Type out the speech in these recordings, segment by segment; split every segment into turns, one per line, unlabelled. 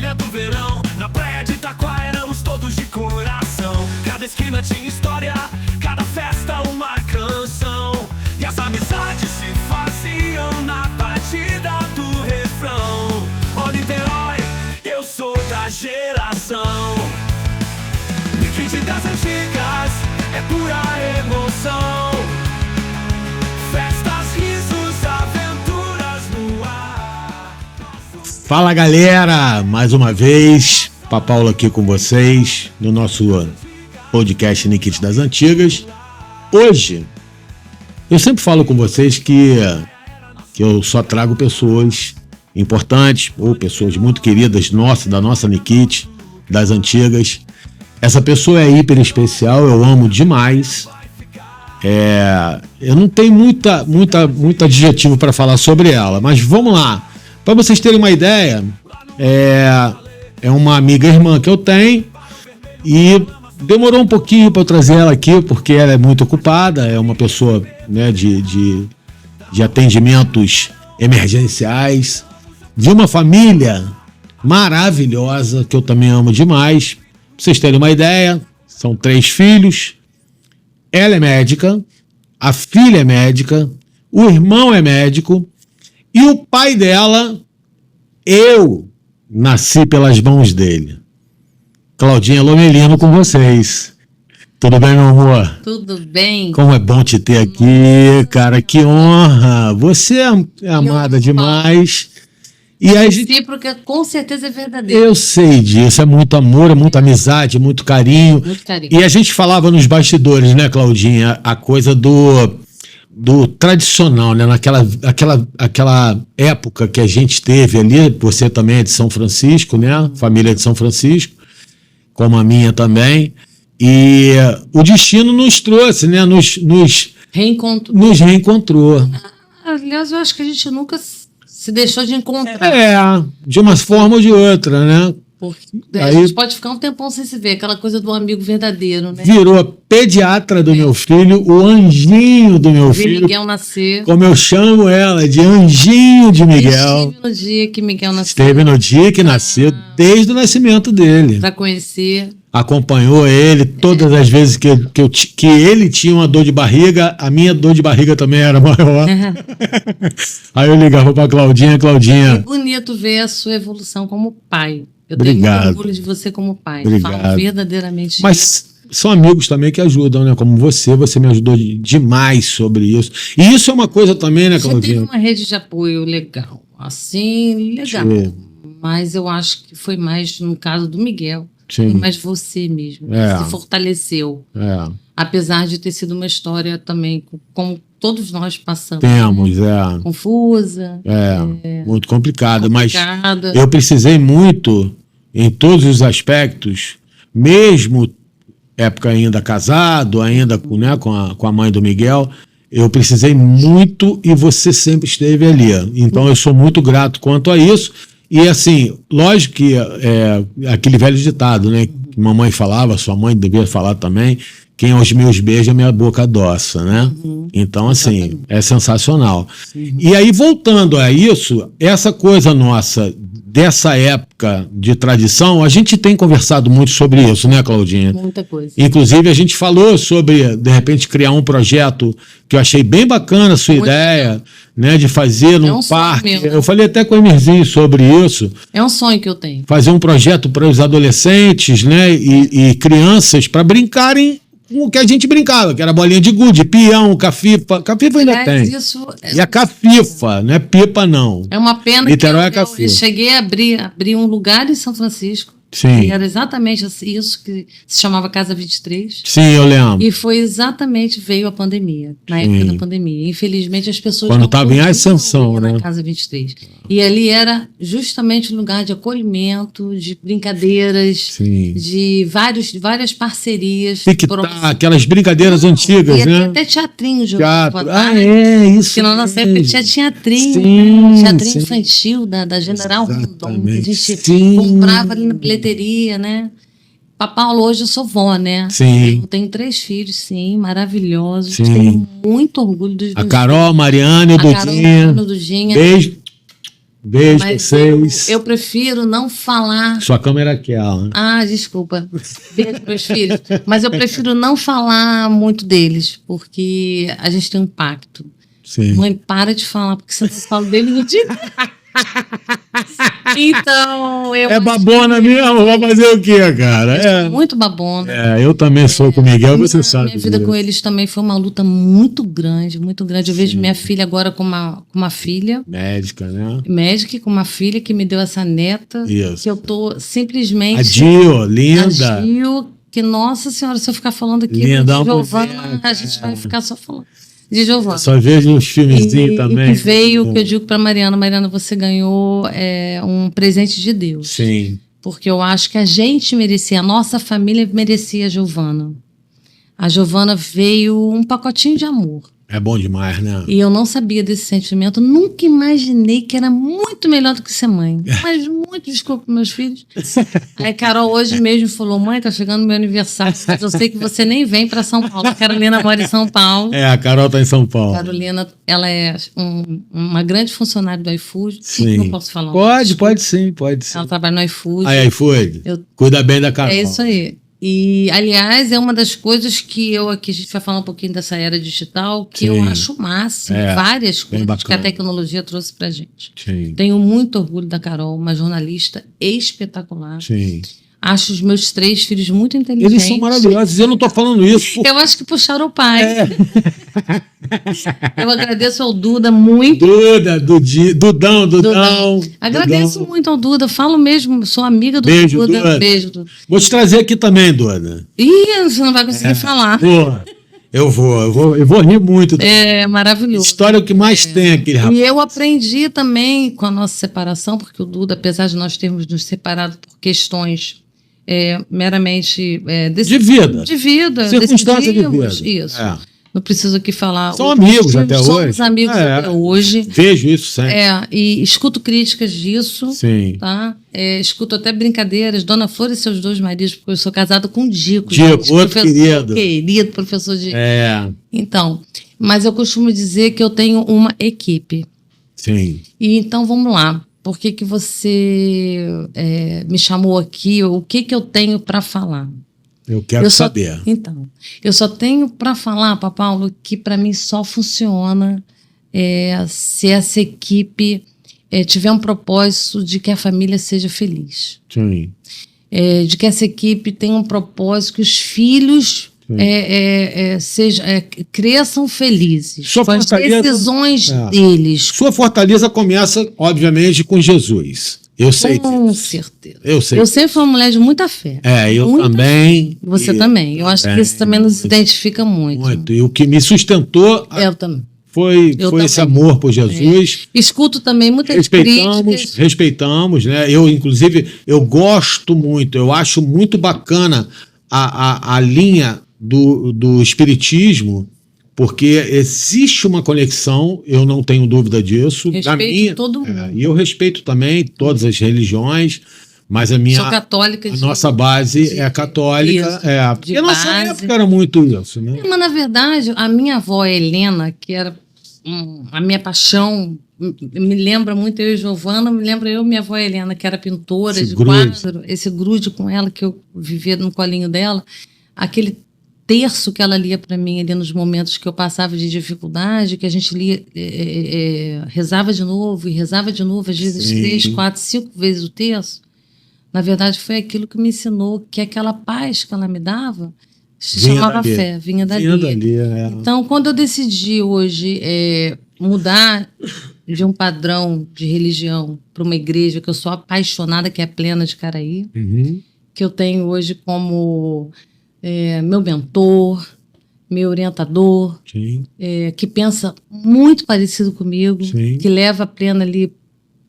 ilha do verão, na praia de Itaquá éramos todos de coração. Cada esquina tinha história, cada festa uma canção. E as amizades se faziam na batida do refrão. Ó Niterói, eu sou da geração Nikit das antigas, é pura emoção. Festas, risos, aventuras no ar.
Fala galera, mais uma vez, Papaulo aqui com vocês no nosso podcast Nikit das Antigas. Hoje, eu sempre falo com vocês que eu só trago pessoas importantes ou pessoas muito queridas da nossa Nikit, das antigas. Essa pessoa é hiper especial, eu amo demais. Eu não tenho muito adjetivo para falar sobre ela, mas vamos lá. Para vocês terem uma ideia, é uma amiga irmã que eu tenho e demorou um pouquinho para eu trazer ela aqui, porque ela é muito ocupada, é uma pessoa, né, de atendimentos emergenciais, de uma família maravilhosa, que eu também amo demais. Pra vocês terem uma ideia, são 3 filhos, ela é médica, a filha é médica, o irmão é médico e o pai dela, eu nasci pelas mãos dele. Claudinha Lomelino com vocês. Tudo bem, meu amor?
Tudo bem.
Como é bom te ter aqui, cara, que honra. Você é amada demais. E a gente,
porque com certeza é verdadeiro.
eu sei disso, é muito amor, é muita amizade, muito carinho.
Muito carinho.
E a gente falava nos bastidores, né, Claudinha, a coisa do tradicional, né, aquela época que a gente teve ali, você também é de São Francisco, né, família de São Francisco, como a minha também, e o destino nos trouxe, né, nos reencontrou.
Aliás, eu acho que a gente nunca se deixou de encontrar.
De uma forma ou de outra, né?
Porque a gente pode ficar um tempão sem se ver, aquela coisa do amigo verdadeiro, né?
Virou a pediatra do meu filho, o anjinho do meu filho.
Miguel nascer.
Como eu chamo ela, de anjinho de Miguel.
Esteve no dia que Miguel nasceu.
Esteve no dia que nasceu, desde o nascimento dele.
Pra conhecer.
Acompanhou ele todas as vezes que ele tinha uma dor de barriga, a minha dor de barriga também era maior. Aí eu ligava pra Claudinha.
É bonito ver a sua evolução como pai. Eu tenho muito orgulho de você como pai.
Obrigado.
Falo verdadeiramente.
Mas são amigos também que ajudam, né? Como você me ajudou demais sobre isso. E isso é uma coisa também, né, Claudinha?
Você tem uma rede de apoio legal. Assim, legal.
Sim.
Mas eu acho que foi mais no caso do Miguel.
Sim.
Foi mais você mesmo. Que se fortaleceu. Apesar de ter sido uma história também, como todos nós passamos.
Temos,
confusa.
Muito complicada. Mas eu precisei muito, em todos os aspectos, mesmo época ainda casado, ainda com a mãe do Miguel, eu precisei muito e você sempre esteve ali. Então eu sou muito grato quanto a isso. E assim, lógico que aquele velho ditado, né? Que mamãe falava, sua mãe devia falar também, quem aos meus beija, minha boca adoça, né? Então, assim, é sensacional. E aí, voltando a isso, essa coisa nossa, dessa época de tradição, a gente tem conversado muito sobre isso, né, Claudinha?
Muita coisa.
Inclusive, a gente falou sobre, de repente, criar um projeto que eu achei bem bacana a sua ideia, né, de fazer num parque. Eu falei até com o Emirzinho sobre isso.
É um sonho que eu tenho.
Fazer um projeto para os adolescentes, né, e crianças para brincarem com o que a gente brincava, que era bolinha de gude, peão, cafifa. Cafifa ainda tem. E a cafifa, não é pipa, não.
É uma pena
Niterói
que eu cheguei a abrir um lugar em São Francisco.
Sim.
E era exatamente isso que se chamava Casa 23.
Sim, eu lembro.
E foi exatamente, veio a pandemia, na época da pandemia. Infelizmente as pessoas
quando estava em ascensão, né?
Na Casa 23. E ali era justamente um lugar de acolhimento, de brincadeiras,
Sim.
de várias parcerias.
Aquelas brincadeiras antigas,
e
né?
até teatrinho jogando.
Isso.
Porque na nossa época tinha teatrinho,
sim,
teatrinho infantil da General Rondon, que a gente comprava ali na bilheteria, né? Papaulo, hoje eu sou vó, né?
Sim.
Eu tenho 3 filhos, sim, maravilhosos.
Sim.
Tenho muito orgulho dos
A Carol, a Mariana e o Dudinha.
Dudinha.
Beijo. Beijo pra
Mas
vocês.
eu prefiro não falar.
Sua câmera é aquela, né?
Ah, desculpa. Beijo para os filhos. Mas eu prefiro não falar muito deles, porque a gente tem um pacto.
Sim.
Mãe, para de falar, porque você não fala dele no dia. Então, eu.
É babona mesmo, vai fazer o quê, cara? É,
Muito babona.
eu também sou com o Miguel, você sabe.
Minha vida
disso.
com eles também foi uma luta muito grande, muito grande. Eu vejo minha filha agora com uma filha
Médica, né?
médica, com uma filha que me deu essa neta.
Isso.
Que eu tô simplesmente.
A Dio, linda.
A Gil, que, nossa senhora, se eu ficar falando aqui
Linda,
de
uma
Giovana,
mulher,
a gente vai ficar só falando de Giovana.
Só vejo uns filmezinhos
E
também.
que veio, que eu digo para Mariana, você ganhou um presente de Deus.
Sim.
Porque eu acho que a gente merecia, a nossa família merecia a Giovana. A Giovana veio um pacotinho de amor.
É bom demais, né?
E eu não sabia desse sentimento, nunca imaginei que era muito melhor do que ser mãe. Mas muito desculpa meus filhos. Aí Carol hoje mesmo falou, mãe, tá chegando meu aniversário, mas eu sei que você nem vem para São Paulo. A Carolina mora em São Paulo.
A Carol tá em São Paulo.
Carolina, ela é uma grande funcionária do iFood.
Sim.
Não posso falar.
Pode sim, pode sim.
Ela trabalha no iFood.
Aí foi.
Eu-
Cuida bem da Carol.
É isso aí. E, aliás, é uma das coisas que eu aqui, a gente vai falar um pouquinho dessa era digital, que eu
Sim.
acho o máximo.
É,
Várias
bem
coisas que a
bacana.
tecnologia trouxe pra gente.
Sim.
Tenho muito orgulho da Carol, uma jornalista espetacular.
Sim.
Acho os meus 3 filhos muito inteligentes.
Eles são maravilhosos. Eu não tô falando isso.
Eu acho que puxaram o pai.
É.
Eu agradeço ao Duda muito.
Dudão.
Agradeço
Dudão.
muito ao Duda. Falo mesmo, sou amiga do
Beijo,
Duda.
Duda.
Beijo, Duda.
Vou te trazer aqui também, Duda.
Ih, você não vai conseguir falar.
Pô, eu vou rir muito.
É maravilhoso.
História é o que mais tem aquele rapaz.
E eu aprendi também com a nossa separação, porque o Duda, apesar de nós termos nos separado por questões meramente
De vida.
de vida,
Circunstância de
decidimos,
vida.
isso.
É.
Não preciso aqui falar.
São amigos até hoje.
Somos amigos
É.
até hoje.
Vejo isso sempre.
E escuto críticas disso.
Sim.
Tá? Escuto até brincadeiras. Dona Flor e seus 2 maridos, porque eu sou casada com o Dico.
Dico,
gente,
outro querido.
Querido, professor de.
É.
Então, mas eu costumo dizer que eu tenho uma equipe.
Sim.
E então vamos lá. Por que que você me chamou aqui? O que que eu tenho para falar?
Eu quero saber.
Então, eu só tenho para falar, Paulo, que para mim só funciona se essa equipe tiver um propósito de que a família seja feliz.
Sim.
De que essa equipe tenha um propósito que os filhos cresçam felizes
Sua
com as
fortaleza-
decisões deles.
Sua fortaleza começa, obviamente, com Jesus. Eu sei
Com
disso.
certeza.
Eu sei.
Eu sempre fui uma mulher de muita fé.
Eu
Muita
também.
Você
E-
também. Eu acho que isso também nos identifica muito.
Muito. E o que me sustentou
Eu também.
foi
Eu
esse
também.
amor por Jesus.
Escuto também muitas críticas.
Respeitamos, né? Eu, inclusive, eu gosto muito, eu acho muito bacana a linha do espiritismo, porque existe uma conexão, eu não tenho dúvida disso.
Respeito todo mundo.
E eu respeito também todas as religiões, mas
Sou católica.
a nossa base é católica.
Isso,
Porque a nossa
base.
época era muito isso, né?
Mas, na verdade, a minha avó Helena, que era a minha paixão, me lembra muito eu e Giovana, me lembra eu e minha avó Helena, que era pintora
Esse
de
grude.
quadro, esse grude com ela, que eu vivia no colinho dela, aquele terço que ela lia para mim ali nos momentos que eu passava de dificuldade, que a gente lia, rezava de novo e rezava de novo, às vezes
Sim.
3, 4, 5 vezes o terço. Na verdade, foi aquilo que me ensinou que aquela paz que ela me dava se
Vinha
chamava
dali.
fé, vinha dali.
Vinha dali, é.
Então, quando eu decidi hoje mudar de um padrão de religião para uma igreja que eu sou apaixonada, que é a Plena de Caraí,
Uhum.
que eu tenho hoje como meu mentor, meu orientador,
Sim.
que pensa muito parecido comigo,
Sim.
que leva a Plena ali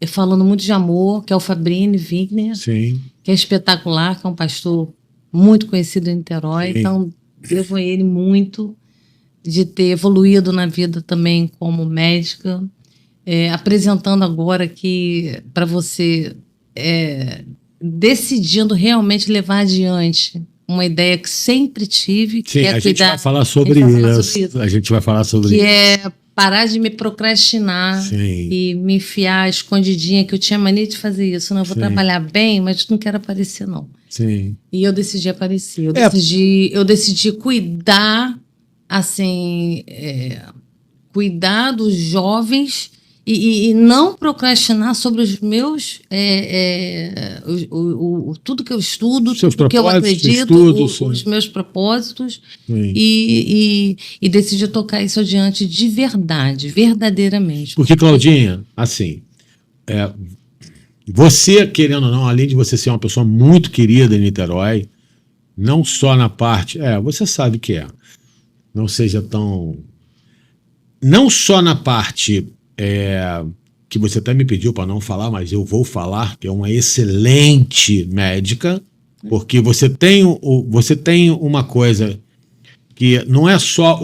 falando muito de amor, que é o Fabrini Wigner,
Sim.
que é espetacular, que é um pastor muito conhecido em Niterói.
Sim.
Então, devo a ele muito de ter evoluído na vida também como médica, apresentando agora aqui para você, decidindo realmente levar adiante uma ideia que sempre tive,
Sim,
que é
a gente
cuidar.
vai falar sobre
a gente vai falar
isso.
sobre isso.
A gente vai falar sobre
Que
isso.
é parar de me procrastinar
Sim.
e me enfiar escondidinha, que eu tinha mania de fazer isso. Não, eu vou
Sim.
trabalhar bem, mas não quero aparecer, não.
Sim.
E eu decidi aparecer.
É.
Eu decidi cuidar, assim, cuidar dos jovens e não procrastinar sobre os meus, tudo que eu estudo,
Seus
tudo que eu
propósitos,
acredito,
estudos,
os meus propósitos,
Sim.
e decidi tocar isso adiante de verdade, verdadeiramente.
Porque, Claudinha, assim, você, querendo ou não, além de você ser uma pessoa muito querida em Niterói, não só na parte. Você sabe que não seja tão. Não só na parte que você até me pediu para não falar, mas eu vou falar, que é uma excelente médica, porque você tem uma coisa que não é só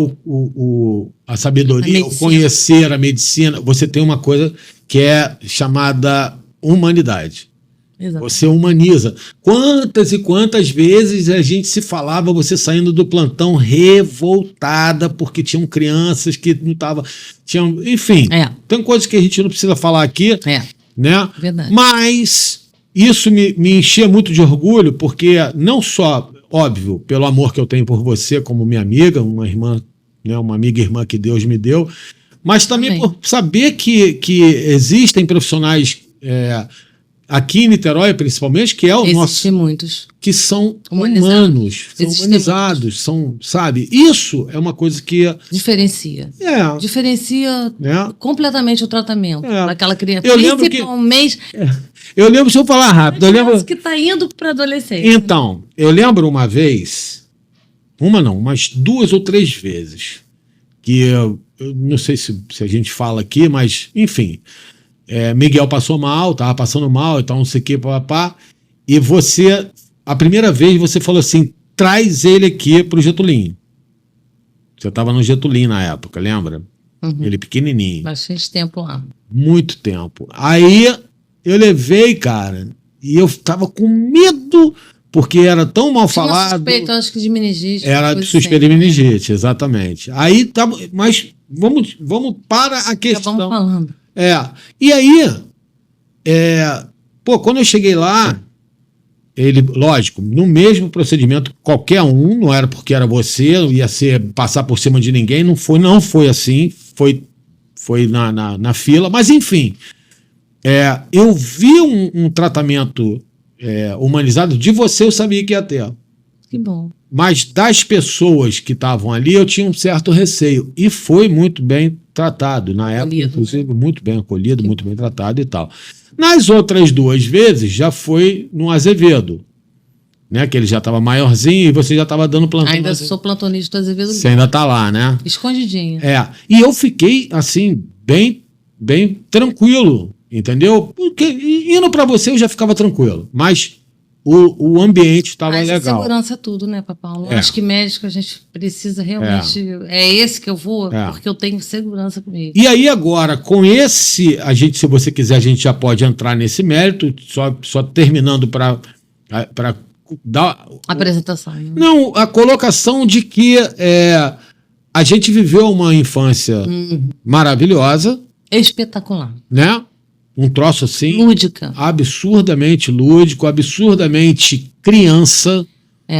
a sabedoria, o conhecer a medicina, você tem uma coisa que é chamada humanidade.
Exato.
Você humaniza. Quantas e quantas vezes a gente se falava, você saindo do plantão revoltada porque tinham crianças que não estavam... Enfim, tem coisas que a gente não precisa falar aqui, né?
Verdade.
Mas isso me enchia muito de orgulho, porque não só, óbvio, pelo amor que eu tenho por você como minha amiga, uma irmã, né, uma amiga e irmã que Deus me deu, mas também por saber que existem profissionais aqui em Niterói, principalmente, que é o nosso...
muitos.
Que são humanos, são humanizados, são, sabe? Isso é uma coisa que...
Diferencia. Diferencia completamente o tratamento daquela criança.
Eu lembro
principalmente...
Eu lembro, se eu falar rápido... Eu lembro
que está indo para adolescente.
Então, eu lembro uma vez... umas 2 ou 3 vezes, que eu não sei se a gente fala aqui, mas, enfim... Miguel passou mal, estava passando mal, então não sei o que, papá. E você, a primeira vez, você falou assim: traz ele aqui pro Getulinho. Você estava no Getulinho na época, lembra?
Uhum.
Ele pequenininho.
Bastante tempo lá.
Muito tempo. Aí eu levei, cara, e eu tava com medo, porque era tão mal falado.
Suspeito, acho que de meningite.
Era suspeito de meningite, exatamente. Aí, mas vamos para a questão.
Já vamos falando.
E aí, quando eu cheguei lá, ele, lógico, no mesmo procedimento, qualquer um, não era porque era você, não ia passar por cima de ninguém, não foi assim, foi na fila, mas enfim, eu vi um tratamento humanizado de você, eu sabia que ia ter.
Que bom.
Mas das pessoas que estavam ali, eu tinha um certo receio. E foi muito bem tratado. Na época, inclusive, muito bem acolhido, muito bem tratado e tal. Nas outras 2 vezes, já foi no Azevedo. Né, que ele já estava maiorzinho e você já estava dando plantão.
Ainda sou plantonista do Azevedo.
Você ainda está lá, né?
Escondidinho.
E eu fiquei, assim, bem tranquilo, entendeu? Porque indo para você eu já ficava tranquilo. Mas... O ambiente estava legal.
Segurança é tudo, né, Papaulo? Acho que médico a gente precisa realmente... É esse que eu vou, porque eu tenho segurança comigo.
E aí agora, com esse... se você quiser, a gente já pode entrar nesse mérito, só terminando para dar...
Apresentação. Né?
Não, a colocação de que a gente viveu uma infância maravilhosa.
Espetacular.
Né? Um troço assim...
Lúdica.
Absurdamente lúdico, absurdamente criança.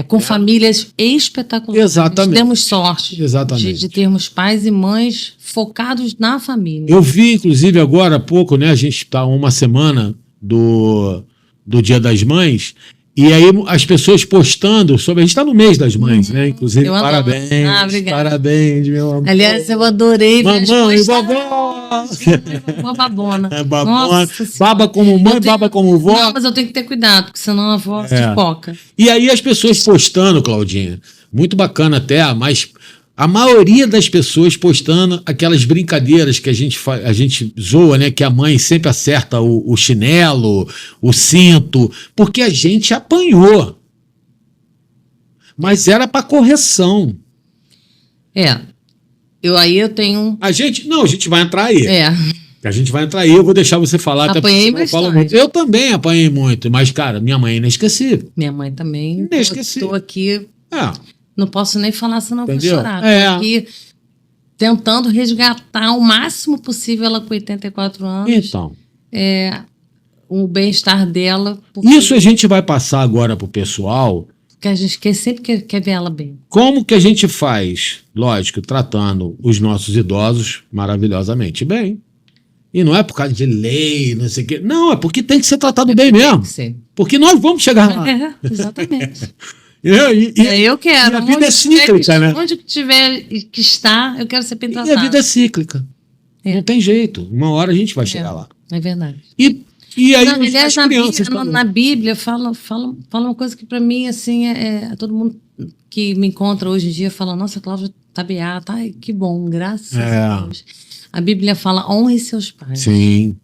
Com famílias espetaculares.
Exatamente.
Temos sorte de termos pais e mães focados na família.
Eu vi, inclusive, agora há pouco, né? A gente está uma semana do Dia das Mães, e aí as pessoas postando sobre... A gente está no mês das mães, né? Inclusive, parabéns. Parabéns, meu amor.
Aliás, eu adorei.
Mamãe e vovó.
Uma babona.
Babona. Baba como mãe, baba como vó.
Não, mas eu tenho que ter cuidado, porque senão a avó se foca.
E aí as pessoas postando, Claudinha, muito bacana até, mas a maioria das pessoas postando aquelas brincadeiras que a gente zoa, né? Que a mãe sempre acerta o chinelo, o cinto, porque a gente apanhou. Mas era para correção.
Eu tenho...
A gente vai entrar aí. A gente vai entrar aí, eu vou deixar você falar.
Apanhei
até
bastante.
Muito. Eu também apanhei muito, mas, cara, minha mãe é inesquecível.
Minha mãe também.
Inesquecível.
Estou aqui... Não posso nem falar, senão eu vou chorar. tentando resgatar o máximo possível ela com 84 anos.
Então,
O bem-estar dela.
isso a gente vai passar agora pro pessoal.
Porque a gente sempre quer ver ela bem.
Como que a gente faz? Lógico, tratando os nossos idosos maravilhosamente bem. E não é por causa de lei, não sei o quê. Não, é porque tem que ser tratado bem mesmo.
Sim.
Porque nós vamos chegar lá.
Exatamente.
Eu
quero.
E a vida é cíclica, né?
Onde tiver que estar, eu quero ser bem
E
tratada.
a vida é cíclica.
É.
Não tem jeito. Uma hora a gente vai chegar lá.
É verdade.
E aí,
Aliás,
as crianças
na Bíblia fala uma coisa que para mim, assim, todo mundo que me encontra hoje em dia fala, nossa, Cláudia tá beata, ai, que bom, graças a Deus. A Bíblia fala, honre seus pais.
Sim.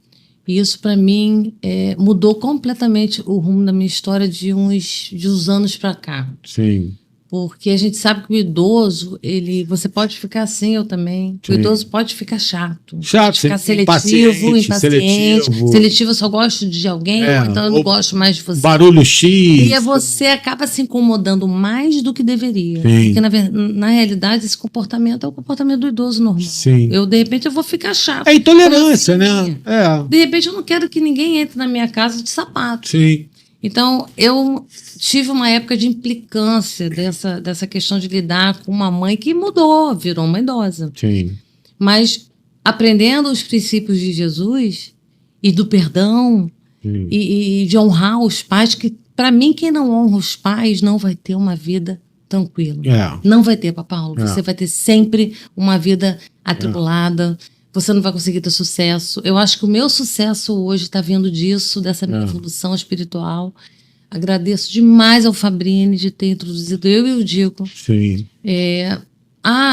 E isso, para mim, mudou completamente o rumo da minha história de uns anos para cá.
Sim.
Porque a gente sabe que o idoso, você pode ficar assim, eu também.
Sim.
O idoso pode ficar chato.
Chato,
pode ficar
impaciente,
impaciente. Seletivo, eu só gosto de alguém, ou então eu não gosto mais de você.
Barulho X.
E você acaba se incomodando mais do que deveria.
Sim.
Porque, na realidade, esse comportamento é o comportamento do idoso normal.
Sim.
De repente, eu vou ficar chato.
É intolerância, né?
De repente, eu não quero que ninguém entre na minha casa de sapato.
Sim.
Então, eu tive uma época de implicância dessa questão de lidar com uma mãe que mudou, virou uma idosa.
Sim.
Mas aprendendo os princípios de Jesus e do perdão e de honrar os pais, que para mim, quem não honra os pais não vai ter uma vida tranquila. Não vai ter, Papai Paulo. Você vai ter sempre uma vida atribulada. Você não vai conseguir ter sucesso. Eu acho que o meu sucesso hoje está vindo disso, dessa minha evolução espiritual. Agradeço demais ao Fabrini de ter introduzido eu e o Dico.
Sim.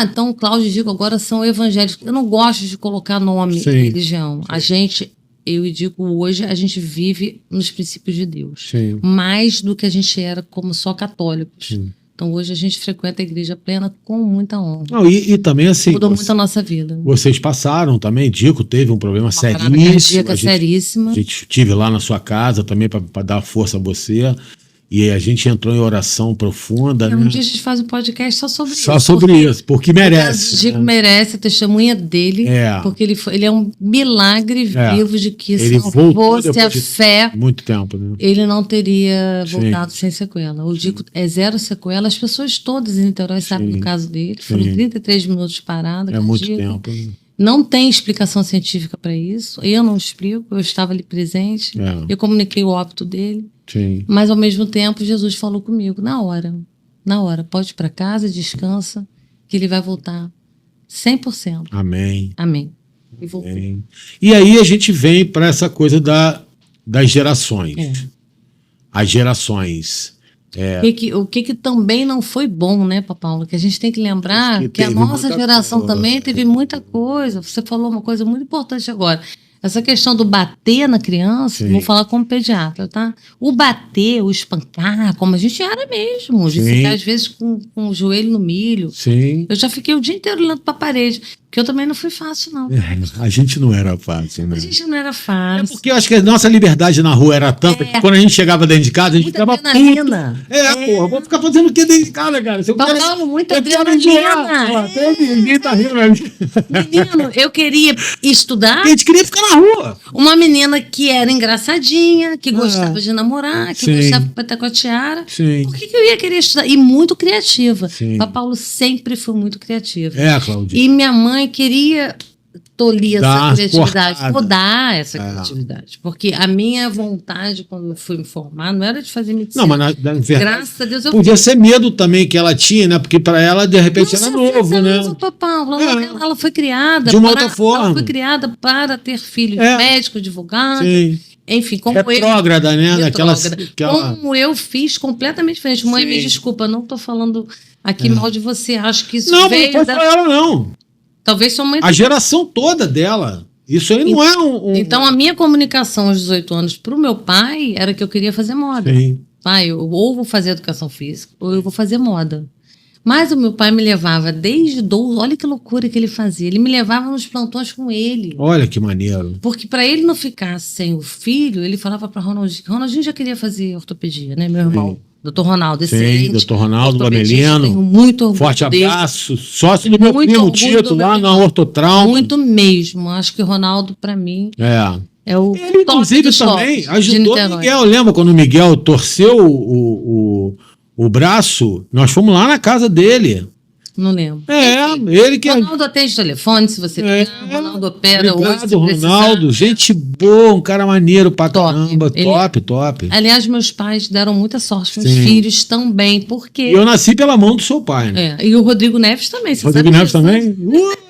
Então o Cláudio e o Dico agora são evangélicos. Eu não gosto de colocar nome de religião. Eu e Dico, hoje, a gente vive nos princípios de Deus.
Sim.
Mais do que a gente era como só católicos.
Sim.
Então, hoje a gente frequenta a igreja plena com muita honra.
Não, e também assim...
Mudou muito a nossa vida.
Vocês passaram também, Dico teve um problema seríssimo.
Seríssima.
A gente estive lá na sua casa também para dar força a você. E a gente entrou em oração profunda.
Um dia a gente faz um podcast só sobre isso.
Só sobre isso, porque merece.
O Dico merece a testemunha dele, porque ele é um milagre vivo de que se não fosse a fé,
muito tempo, né?
ele não teria voltado sem sequela. O Dico é 0 sequela. As pessoas todas em Niterói sabem do caso dele. Foram 33 minutos parado.
É muito tempo. Né?
Não tem explicação científica para isso. Eu não explico, eu estava ali presente. Eu comuniquei o óbito dele.
Sim.
Mas, ao mesmo tempo, Jesus falou comigo, na hora, pode ir para casa, descansa, que ele vai voltar 100%.
Amém.
E voltei.
E aí a gente vem para essa coisa das gerações. As gerações.
O que também não foi bom, né, Papai Paulo? Que a gente tem que lembrar que a nossa geração também teve muita coisa. Você falou uma coisa muito importante agora. Essa questão do bater na criança, vou falar como pediatra, tá? O bater, o espancar, como a gente era mesmo. De ficar, às vezes, com o joelho no milho.
Sim.
Eu já fiquei o dia inteiro olhando pra parede. Porque eu também não fui fácil, não.
A gente não era fácil, né?
A gente não era fácil.
Porque eu acho que a nossa liberdade na rua era tanta que quando a gente chegava dentro de casa, a gente ficava puto. Porra, vou ficar fazendo o que dentro de casa, cara?
Paulo, muita adrenalina.
Ninguém tá rindo ali.
Menino, eu queria estudar.
A gente queria ficar na rua.
Uma menina que era engraçadinha, que gostava de namorar, que gostava de bater com a tiara. Por que eu ia querer estudar? E muito criativa. Papai Paulo sempre foi muito criativa.
Cláudia.
E minha mãe queria tolir essa criatividade, podar essa criatividade. Porque a minha vontade, quando eu fui me formar, não era de fazer medicina.
Não, mas na verdade,
graças a Deus,
podia ser medo também que ela tinha, né? Porque para ela, de repente, era novo, né?
Paulo, ela foi criada
de uma outra forma.
Ela foi criada para ter filhos médicos, advogados. Enfim, como
retrógrada, né?
Como eu fiz completamente diferente. Mãe, me desculpa, não estou falando aqui mal de você. Acho que isso veio
não foi pra ela, não.
Talvez sua mãe...
A geração toda dela. Isso aí não é
Então, a minha comunicação aos 18 anos para o meu pai era que eu queria fazer moda. Pai, eu ou vou fazer educação física ou eu vou fazer moda. Mas o meu pai me levava desde 12... Olha que loucura que ele fazia. Ele me levava nos plantões com ele.
Olha que maneiro.
Porque para ele não ficar sem o filho, ele falava para Ronaldinho. Ronaldinho já queria fazer ortopedia, né, meu irmão? Dr. Ronaldo,
Sim,
excelente.
Dr. Ronaldo
Ortopedista,
Lamelino.
tenho muito orgulho
Forte
dele.
abraço. Sócio do meu
Muito
primo
orgulho
Tito,
do meu
lá na
irmão.
Ortotrauma.
Muito mesmo. Acho que o Ronaldo, para mim,
É.
é o
Ele,
top
inclusive,
dos
também
tops de
ajudou o
Niterói.
Miguel. Lembra quando o Miguel torceu o braço? Nós fomos lá na casa dele.
Não lembro.
Ele que...
Ronaldo atende telefone, se você ligar. Ronaldo opera hoje, se
Obrigado,
precisar.
Ronaldo. Gente boa, um cara maneiro pra
Top.
caramba.
Ele-
Top.
Aliás, meus pais deram muita sorte. Meus
Sim.
filhos também, porque...
E eu nasci pela mão do seu pai, né?
E o Rodrigo Neves também, você
Rodrigo
sabe
Neves
disso, né?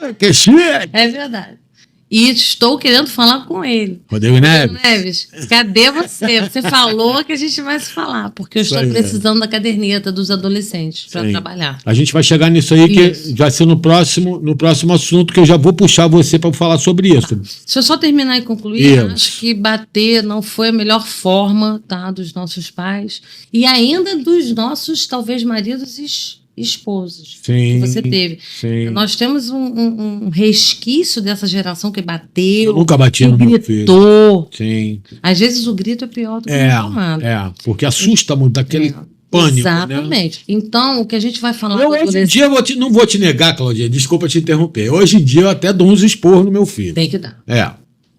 também? Que chique!
É verdade. E estou querendo falar com ele.
Rodrigo Neves?
Neves, cadê você? Você falou que a gente vai se falar, porque eu
Isso
estou
aí,
precisando da caderneta dos adolescentes para
Sim.
trabalhar.
A gente vai chegar nisso aí,
Isso.
que vai ser no próximo assunto, que eu já vou puxar você para falar sobre isso.
Deixa eu só terminar e concluir.
Isso.
Acho que bater não foi a melhor forma, tá, dos nossos pais e ainda dos nossos, talvez, maridos e esposos
Sim,
que você teve.
sim.
Nós temos um resquício dessa geração que bateu,
Eu nunca bati
que
no meu filho.
gritou.
Sim.
Às vezes o grito é pior do que a palmada.
Porque assusta muito daquele pânico,
Exatamente.
né?
Então, o que a gente vai falar
Eu,
do
hoje em
adolescente
dia, não vou te negar, Claudinha, desculpa te interromper. Hoje em dia eu até dou uns esporros no meu filho.
tem que dar.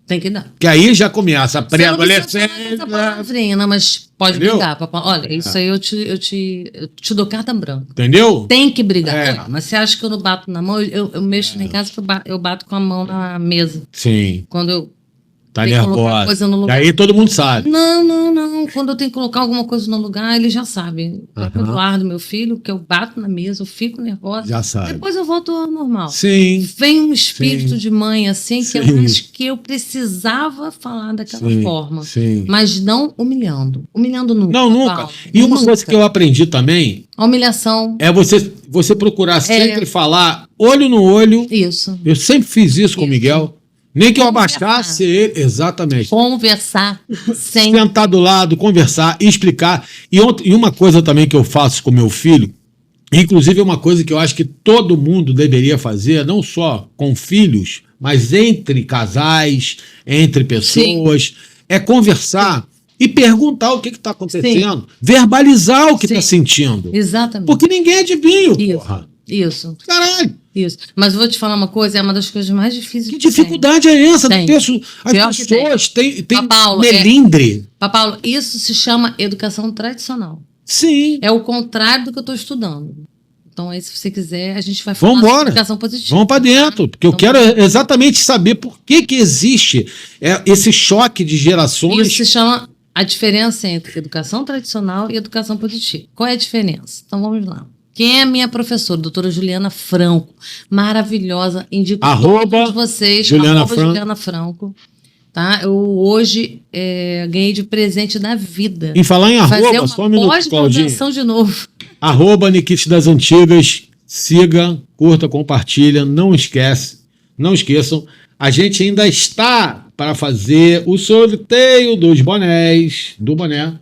Tem que dar.
Que aí já começa a
Você não precisa falar
pré-adolescência.
essa palavrinha, não, mas pode
Entendeu?
brigar, papai. Olha, isso aí eu te dou carta branca.
Entendeu?
Tem que brigar.
É.
Olha, mas você acha que eu não bato na mão? Eu mexo lá em casa, eu bato com a mão na mesa.
Sim.
Quando eu
Tá
tem que colocar
nervosa.
coisa no
E
lugar.
aí todo mundo sabe.
Não. Quando eu tenho que colocar alguma coisa no lugar, ele já sabe. O Eduardo, meu filho, que eu bato na mesa, eu fico nervosa.
Já sabe.
Depois eu volto ao normal.
Sim.
Vem um espírito
Sim.
de mãe, assim, que
Sim.
eu acho que eu precisava falar daquela
Sim.
forma.
Sim.
Mas não humilhando. Humilhando nunca.
Não, nunca.
Paulo.
E uma
Nunca.
coisa que eu aprendi também
A humilhação.
é você procurar sempre falar olho no olho.
Isso.
Eu sempre fiz isso com o Miguel. Nem que eu
Conversar.
abaixasse ele. Exatamente.
Conversar sempre.
Sentar do lado, conversar, explicar. E uma coisa também que eu faço com meu filho, inclusive é uma coisa que eu acho que todo mundo deveria fazer, não só com filhos, mas entre casais, entre pessoas, é conversar e perguntar o que está acontecendo, verbalizar o que está
Sim.
sentindo.
Exatamente.
Porque ninguém é adivinha,
Isso.
porra.
Isso.
Caralho,
Isso. Mas vou te falar uma coisa, é uma das coisas mais difíceis
que
que tem.
dificuldade é essa?
Tem.
As
Pior que
pessoas têm
Paulo,
melindre.
Paulo, isso se chama educação tradicional.
Sim.
É o contrário do que eu estou estudando. Então, aí, se você quiser, a gente vai falar
Vamos
sobre
embora.
educação positiva.
Vamos para dentro, porque eu
Então,
quero exatamente saber por que existe esse choque de gerações.
Isso se chama a diferença entre educação tradicional e educação positiva. Qual é a diferença? Então, vamos lá. Quem é a minha professora? Doutora Juliana Franco. Maravilhosa. Indico
Arroba
todos vocês.
Juliana
Arroba
Franco.
Juliana Franco. Tá? Eu hoje ganhei de presente da vida.
Em falar em
Fazer
arroba,
uma
só um minuto, Claudinho.
pós-graduação de novo.
Arroba Nikit das Antigas. Siga, curta, compartilha. Não esqueçam. A gente ainda está para fazer o sorteio dos bonés. Do boné.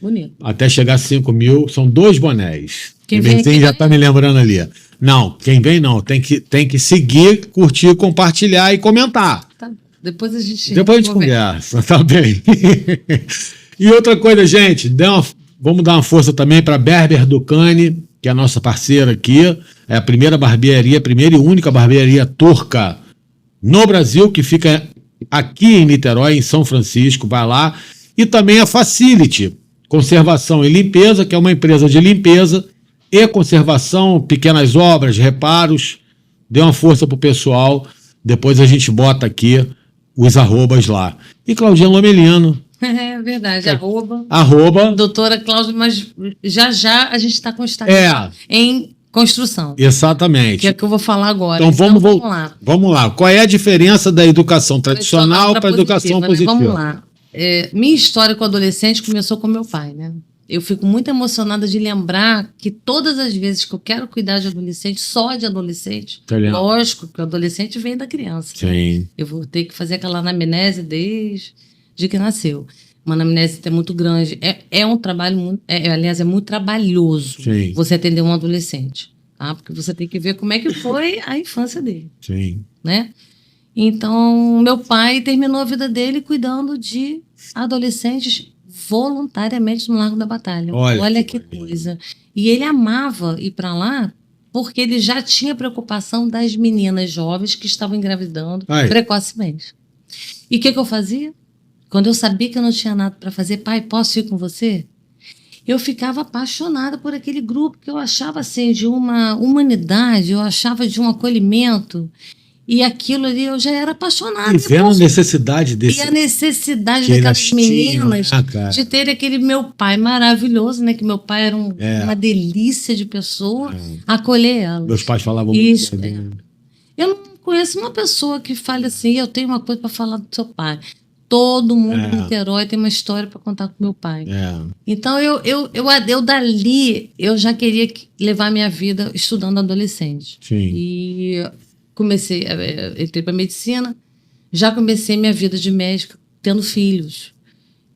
Bonito.
Até chegar a 5 mil, são 2 bonés.
Quem
O
vem
Benzinho
aqui
já
ganha.
tá me lembrando ali. Não, quem vem não. Tem que seguir, curtir, compartilhar e comentar.
Tá. Depois a gente
Conversa, tá bem. E outra coisa, gente, vamos dar uma força também para Berber Ducani, que é a nossa parceira aqui. É a primeira e única barbearia turca no Brasil, que fica aqui em Niterói, em São Francisco. Vai lá. E também a Facility, Conservação e Limpeza, que é uma empresa de limpeza e conservação, pequenas obras, reparos. Dê uma força pro pessoal. Depois a gente bota aqui os arrobas lá. E Claudinha Lomeliano.
É verdade. Arroba. Doutora Cláudia, mas já a gente está com o Instagram em construção.
Exatamente.
Que é o que eu vou falar agora.
Então vamos
lá.
Vamos lá. Qual é a diferença da educação tradicional para a educação positiva?
Vamos lá. Minha história com adolescente começou com meu pai, né? Eu fico muito emocionada de lembrar que todas as vezes que eu quero cuidar de adolescente, só de adolescente, lógico que o adolescente vem da criança.
Sim.
Né? Eu vou ter que fazer aquela anamnese desde que nasceu. Uma anamnese é muito grande. É um trabalho muito... aliás, é muito trabalhoso.
Sim.
Você atender um adolescente. Tá? Porque você tem que ver como é que foi a infância dele.
Sim.
Né? Então, meu pai terminou a vida dele cuidando de adolescentes voluntariamente no Largo da Batalha.
Olha
Olha
que
que coisa. E ele amava ir para lá porque ele já tinha preocupação das meninas jovens que estavam engravidando
Aí.
precocemente. E o que eu fazia? Quando eu sabia que eu não tinha nada para fazer, pai, posso ir com você? Eu ficava apaixonada por aquele grupo que eu achava assim de uma humanidade, eu achava de um acolhimento. E aquilo ali eu já era apaixonada.
E vendo a necessidade desse.
E a necessidade
que
daquelas
elas tinham,
meninas
né, cara?
de ter aquele meu pai maravilhoso, né? Que meu pai era
É.
uma delícia de pessoa, acolher elas.
Meus pais falavam
Isso,
muito bem.
Eu não conheço uma pessoa que fale assim, eu tenho uma coisa para falar do seu pai. Todo mundo em Niterói tem uma história para contar com meu pai.
É.
Então, eu dali, eu já queria levar minha vida estudando adolescente.
Sim.
E comecei, entrei para medicina, já comecei minha vida de médica tendo filhos.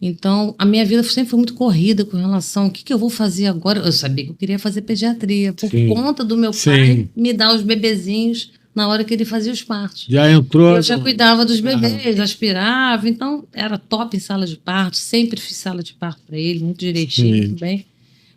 Então, a minha vida sempre foi muito corrida com relação ao que eu vou fazer agora. Eu sabia que eu queria fazer pediatria, por
Sim.
conta do meu
Sim.
pai me dar os bebezinhos na hora que ele fazia os partos.
Já entrou.
Eu já cuidava dos bebês, aspirava, então era top em sala de parto, sempre fiz sala de parto para ele, muito direitinho,
Sim.
muito bem.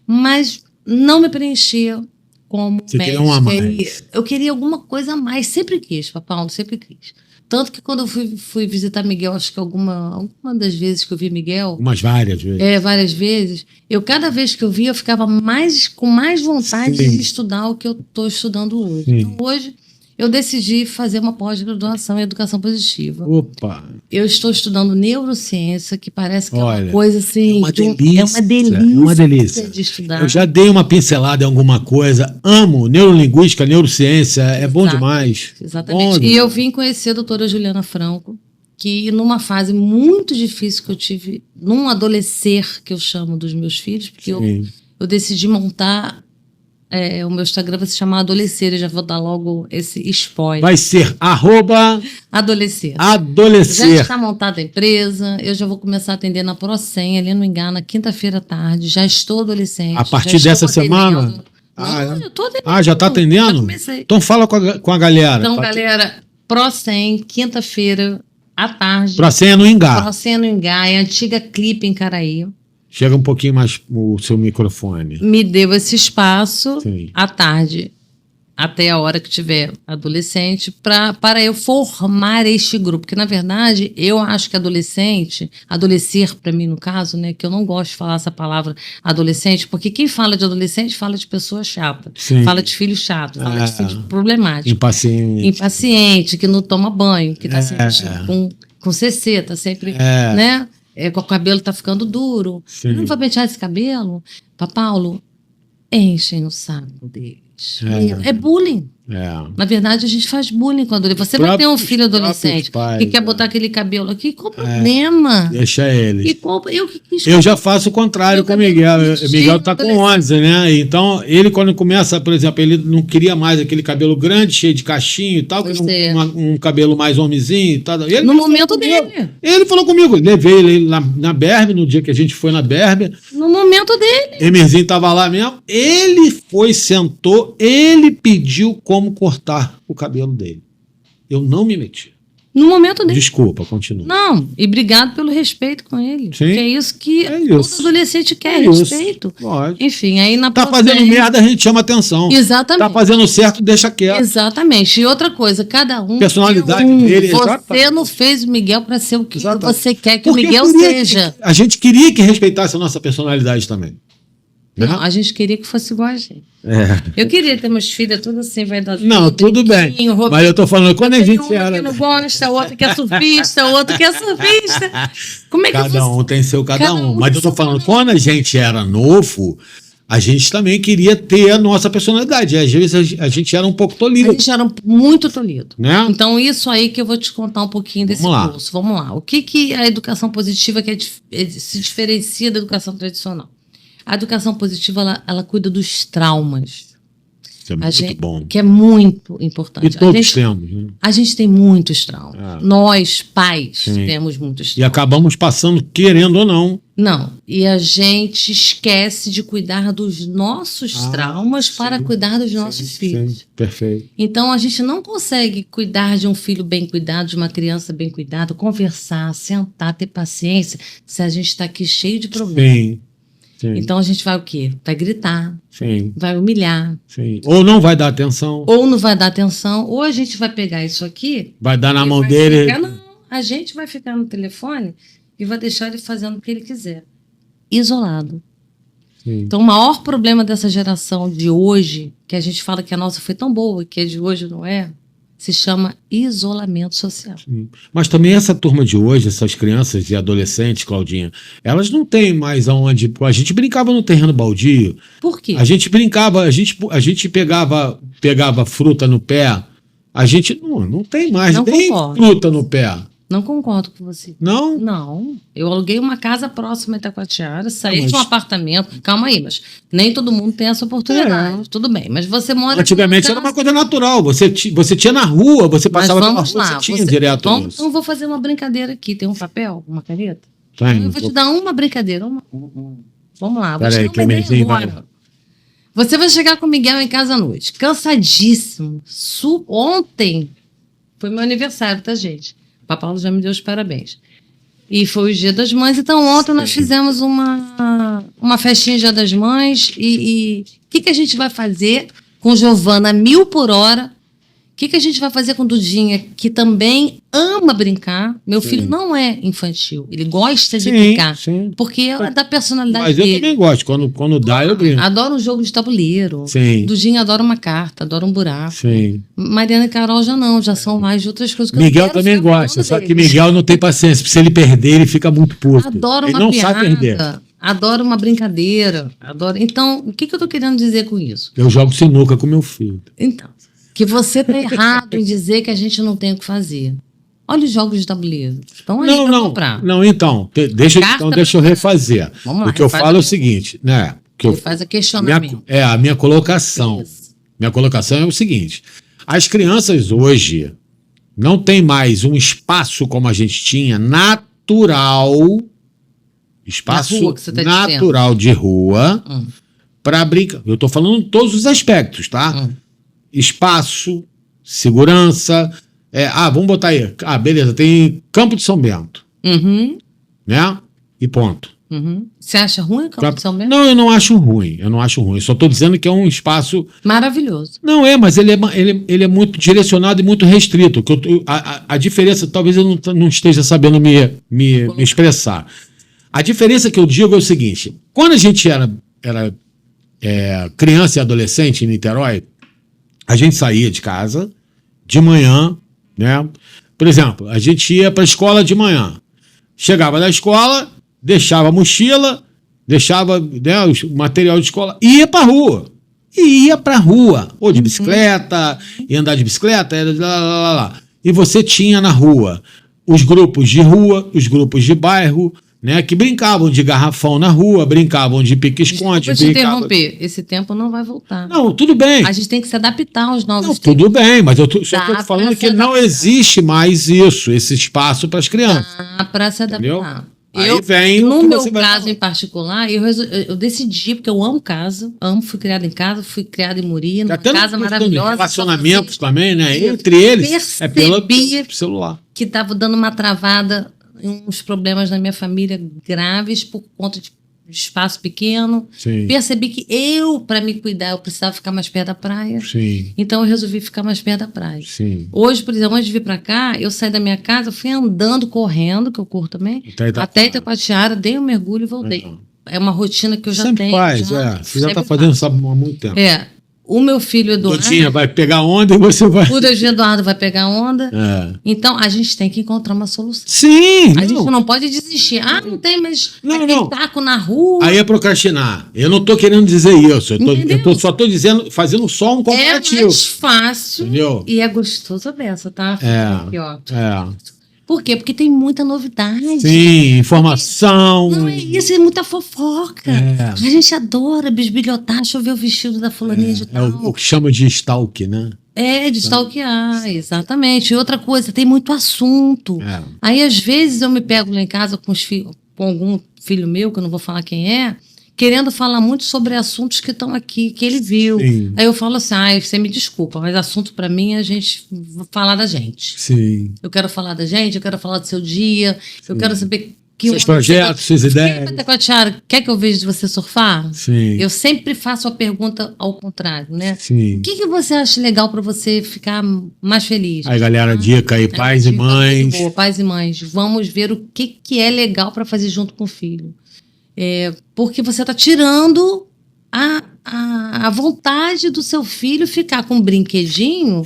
Mas não me preenchia como
Você queria
médica.
um a mais.
Eu queria alguma coisa a mais, sempre quis, Paulo, sempre quis. Tanto que quando eu fui visitar Miguel, acho que alguma das vezes que eu vi Miguel,
Umas várias vezes.
várias vezes, cada vez que eu via, eu ficava com mais vontade
Sim.
de estudar o que eu estou estudando hoje.
Sim.
Então, hoje, eu decidi fazer uma pós-graduação em educação positiva.
Opa!
Eu estou estudando neurociência, que parece que é
Olha,
uma coisa assim.
é uma
é uma
delícia,
delícia.
é uma delícia.
De estudar.
Eu já dei uma pincelada em alguma coisa. Amo neurolinguística, neurociência. É bom
Exato.
demais.
Exatamente.
Bom
E eu vim conhecer a doutora Juliana Franco, que numa fase muito difícil que eu tive, num adolescer que eu chamo dos meus filhos, porque
Sim.
eu decidi montar. O meu Instagram vai se chamar Adolescer, eu já vou dar logo esse spoiler.
Vai ser
Adolescer. Já
@adolescer.
está montada a empresa, eu já vou começar a atender na Procem, ali no Engana, quinta-feira à tarde. Já estou adolescente.
A partir
já
dessa
estou
semana?
atendendo.
Ah,
Não,
é?
eu estou atendendo.
Ah, já está
Já
atendendo?
comecei.
Então fala com a galera.
Então, galera, Procem, quinta-feira à tarde.
Pra senha no Engá.
Procem no Engá, é a antiga Clipe em Caraí.
Chega um pouquinho mais o seu microfone.
Me deu esse espaço
Sim.
à tarde, até a hora que tiver adolescente, para eu formar este grupo. Porque, na verdade, eu acho que adolescer para mim, no caso, né, que eu não gosto de falar essa palavra adolescente, porque quem fala de adolescente fala de pessoa chata,
Sim.
fala de filho chato, fala de filho problemático,
Impaciente.
impaciente, que não toma banho, que está sempre com CC, está sempre, né? Com o cabelo tá ficando duro.
Sim.
Eu não vou pentear esse cabelo. Paulo, enchem o saco deles. É bullying. Na verdade, a gente faz bullying com adolescente. Você vai ter um filho adolescente
pais,
que quer botar aquele cabelo aqui, qual o problema?
Deixa ele.
Eu
Já faço o contrário com o Miguel. O Miguel tá com 11, né? Então, ele quando começa, por exemplo, ele não queria mais aquele cabelo grande, cheio de cachinho e tal, um cabelo mais homenzinho e tal. Ele
no momento dele.
Ele falou comigo, levei ele na Berbe, no dia que a gente foi na Berbe.
No momento dele.
Emerzinho tava lá mesmo. Ele foi, sentou, ele pediu como cortar o cabelo dele. Eu não me meti.
No momento dele.
Desculpa, continua.
Não, e obrigado pelo respeito com ele.
Sim.
Que é isso que todo adolescente quer, respeito.
Lógico.
Enfim, aí na
Tá fazendo merda, a gente chama atenção.
Exatamente.
Tá fazendo certo, deixa quieto.
Exatamente. E outra coisa, cada um.
Personalidade dele.
Você não fez o Miguel para ser o que você quer que
Porque
o Miguel seja.
A gente queria que respeitasse a nossa personalidade também.
Não, a gente queria que fosse igual a gente. Eu queria ter meus filhos tudo assim, vai dar.
Não, tudo bem. Mas eu tô falando, quando a gente era.
Um que não gosta, outro que é surfista, outro que é surfista. Como é que
Cada um tem seu cada um. Mas eu tô falando, quando a gente era novo, a gente também queria ter a nossa personalidade. Às vezes a gente era um pouco tolido.
A gente era muito tolido.
Né?
Então, isso aí que eu vou te contar um pouquinho desse curso. Vamos lá. O que a educação positiva se diferencia da educação tradicional? A educação positiva, ela cuida dos traumas.
Isso é muito bom.
Que é muito
E
importante.
todos temos, né?
A gente tem muitos traumas. Nós, pais, temos muitos
E
traumas.
acabamos passando, querendo ou não.
Não. E a gente esquece de cuidar dos nossos traumas para cuidar dos nossos filhos.
Sim, perfeito.
Então, a gente não consegue cuidar de um filho bem cuidado, de uma criança bem cuidada, conversar, sentar, ter paciência, se a gente está aqui cheio de problemas.
Sim. Sim.
Então, a gente vai o quê? Vai gritar,
Sim.
vai humilhar,
Sim. Ou não vai dar atenção.
ou não vai dar atenção, ou a gente vai pegar isso aqui.
Vai dar na
e
mão
vai
dele.
ficar- não, a gente vai ficar no telefone e vai deixar ele fazendo o que ele quiser. Isolado.
Sim.
Então, o maior problema dessa geração de hoje, que a gente fala que a nossa foi tão boa e que a de hoje não é, se chama isolamento social.
Mas também essa turma de hoje, essas crianças e adolescentes, Claudinha, elas não têm mais aonde. A gente brincava no terreno baldio.
Por quê?
A gente brincava, a gente pegava fruta no pé. A gente não tem mais
Não
nem
concordo.
fruta no pé.
Não concordo com você.
Não?
Não. Eu aluguei uma casa próxima a Itacoatiara, saí
Mas-
de um apartamento. Calma aí, mas nem todo mundo tem essa oportunidade. Tudo bem, mas você mora.
Antigamente
numa
era uma
casa-
coisa natural. Você tinha na rua, você
Mas
passava pela rua,
vamos lá.
você tinha direto
Vamos,
isso.
então, vou fazer uma brincadeira aqui. Tem um papel, uma caneta?
Tem.
Eu vou te dar uma brincadeira. Vamos lá. Vou
Peraí,
te dar uma ideia
Clementinho, vai.
agora. Você vai chegar com o Miguel em casa à noite, cansadíssimo. Ontem foi meu aniversário, tá, gente? O Papai Paulo já me deu os parabéns. E foi o Dia das Mães. Então, ontem nós fizemos uma festinha Dia das Mães. E o que a gente vai fazer com Giovana 1000 por hora? O que a gente vai fazer com Dudinha, que também ama brincar? Meu filho não é infantil. Ele gosta de
Sim,
brincar.
sim.
Porque é da personalidade
Mas eu
dele.
também gosto. Quando dá, eu brinco.
Adora um jogo de tabuleiro.
Sim.
Dudinha adora uma carta, adora um buraco.
Sim.
Mariana e Carol já não, já são mais de outras coisas. Que eu
Miguel
quero
também
ficar
gosta,
falando
só que
deles.
Miguel não tem paciência. Se ele perder, ele fica muito puto.
Adora
Ele
uma
não
piada,
sabe perder.
adora uma brincadeira. Adora. Então, o que eu tô querendo dizer com isso?
Eu jogo sinuca com meu filho.
Então, que você tá errado em dizer que a gente não tem o que fazer. Olha os jogos de tabuleiro. Estão aí pra comprar.
Não, então, deixa eu refazer.
Vamos lá,
O que eu
refaz
falo é o
aqui.
seguinte, né? Que eu,
Ele faz a questionamento.
a minha colocação.
Isso.
Minha colocação é o seguinte: as crianças hoje não têm mais um espaço como a gente tinha, natural, espaço
Na rua que você tá
natural de rua, para brincar. Eu estou falando em todos os aspectos, tá? Espaço, segurança. Vamos botar aí. Beleza, tem Campo de São Bento,
Uhum,
né? E ponto.
uhum. Você acha ruim o Campo de São Bento?
Não, eu não acho ruim. Eu não acho ruim. Eu só estou dizendo que é um espaço.
Maravilhoso.
Não mas ele é muito direcionado e muito restrito. A diferença, talvez eu não esteja sabendo me expressar. A diferença que eu digo é o seguinte: quando a gente era criança e adolescente em Niterói, a gente saía de casa de manhã, né? Por exemplo, a gente ia para a escola de manhã. Chegava da escola, deixava a mochila, deixava, né, o material de escola, ia para rua. Ia para rua, ou de bicicleta, ia andar de bicicleta, lá. E você tinha na rua os grupos de rua, os grupos de bairro, né, que brincavam de garrafão na rua, brincavam de pique-esconde.
Vou te interromper. Esse tempo não vai voltar.
Não, tudo bem.
A gente tem que se adaptar aos novos
Não,
tempos.
tudo bem, mas eu só
Dá
estou falando
pra
que
se
não
adaptar.
existe mais isso, esse espaço para as crianças.
Para se adaptar.
Entendeu? Aí vem o
no
que
meu
você vai
caso
falar.
em particular, eu decidi, porque eu amo casa, fui criada em casa, fui criada em Muri, numa
Até
casa
no
maravilhosa.
relacionamentos
só
também, né?
Eu
Entre eles, é pelo
percebi
celular.
que estava dando uma travada, uns problemas na minha família graves por conta de espaço pequeno.
Sim.
Percebi que para me cuidar, eu precisava ficar mais perto da praia.
Sim,
Então eu resolvi ficar mais perto da praia.
sim.
Hoje, por exemplo, antes de vir para cá, eu saí da minha casa, fui andando, correndo, que eu curto também, até Itacoatiara, dei um mergulho e voltei.
Uhum.
É uma rotina que eu já
Sempre
tenho.
faz, Você já
sempre
está fazendo isso há muito tempo.
O meu filho Eduardo,
Dudinha vai pegar onda e você vai...
o Eduardo vai pegar onda.
É.
Então, a gente tem que encontrar uma solução.
Sim,
A gente não pode desistir. Não tem, mas
Não,
aquele
não.
taco na rua.
Aí é procrastinar. Eu não estou querendo dizer isso.
Entendeu?
Só estou dizendo, fazendo só um
É
comparativo.
mais fácil
Entendeu?
e é gostoso a beça, tá?
É.
Aqui, ó. Por quê? Porque tem muita novidade.
Sim, informação.
Não é isso, é muita fofoca. A gente adora bisbilhotar, deixa eu ver o vestido da fulaninha de
É
tal.
o que chama de stalk, né?
É, de stalkear, exatamente. E outra coisa, tem muito assunto.
É.
Aí, às vezes, eu me pego lá em casa com com algum filho meu, que eu não vou falar quem é, querendo falar muito sobre assuntos que estão aqui, que ele viu.
Sim.
Aí eu falo assim, você me desculpa, mas assunto pra mim é a gente falar da gente.
Sim.
Eu quero falar da gente, eu quero falar do seu dia, eu quero saber
Seus projetos, suas ideias.
Quer que eu veja de você surfar?
Sim.
Eu sempre faço a pergunta ao contrário, né?
Sim.
O que você acha legal para você ficar mais feliz?
Aí, galera, dica aí, pais e
Dica muito
mães.
boa, pais e mães, vamos ver o que é legal para fazer junto com o filho. Porque você está tirando a vontade do seu filho ficar com um brinquedinho,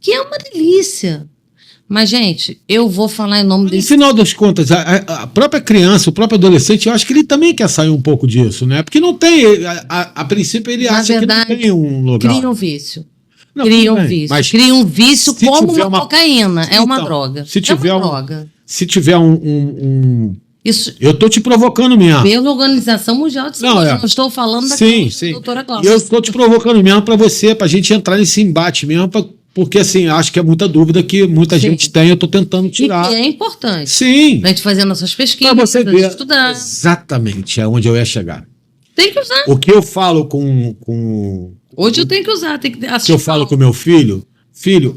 que é uma delícia. Mas, gente, eu vou falar em nome
No
desse...
final das contas, a própria criança, o próprio adolescente, eu acho que ele também quer sair um pouco disso, né? Porque não tem, a princípio ele
Na
acha
verdade,
que não tem um lugar.
Cria um vício.
Não,
Cria
tudo
um
bem,
vício.
mas
Cria um vício
se
como
tiver
uma cocaína. É uma
Então,
droga.
se tiver
é uma
um-
droga.
Se tiver
Isso,
eu tô te provocando mesmo.
pela Organização Mundial de Saúde.
Não,
Eu não estou falando da
Sim,
causa
sim.
da doutora
E
Cláudia.
eu estou te provocando mesmo para você, para a gente entrar nesse embate mesmo, porque assim, acho que é muita dúvida que muita
Sim.
gente tem, eu estou tentando
E
tirar.
que é importante.
Sim,
A gente fazer nossas pesquisas,
para você ver
estudar.
exatamente aonde eu ia chegar.
Tem que usar.
O que eu falo com
Hoje eu tenho que usar, tem que
que
assistir.
eu falo com meu filho,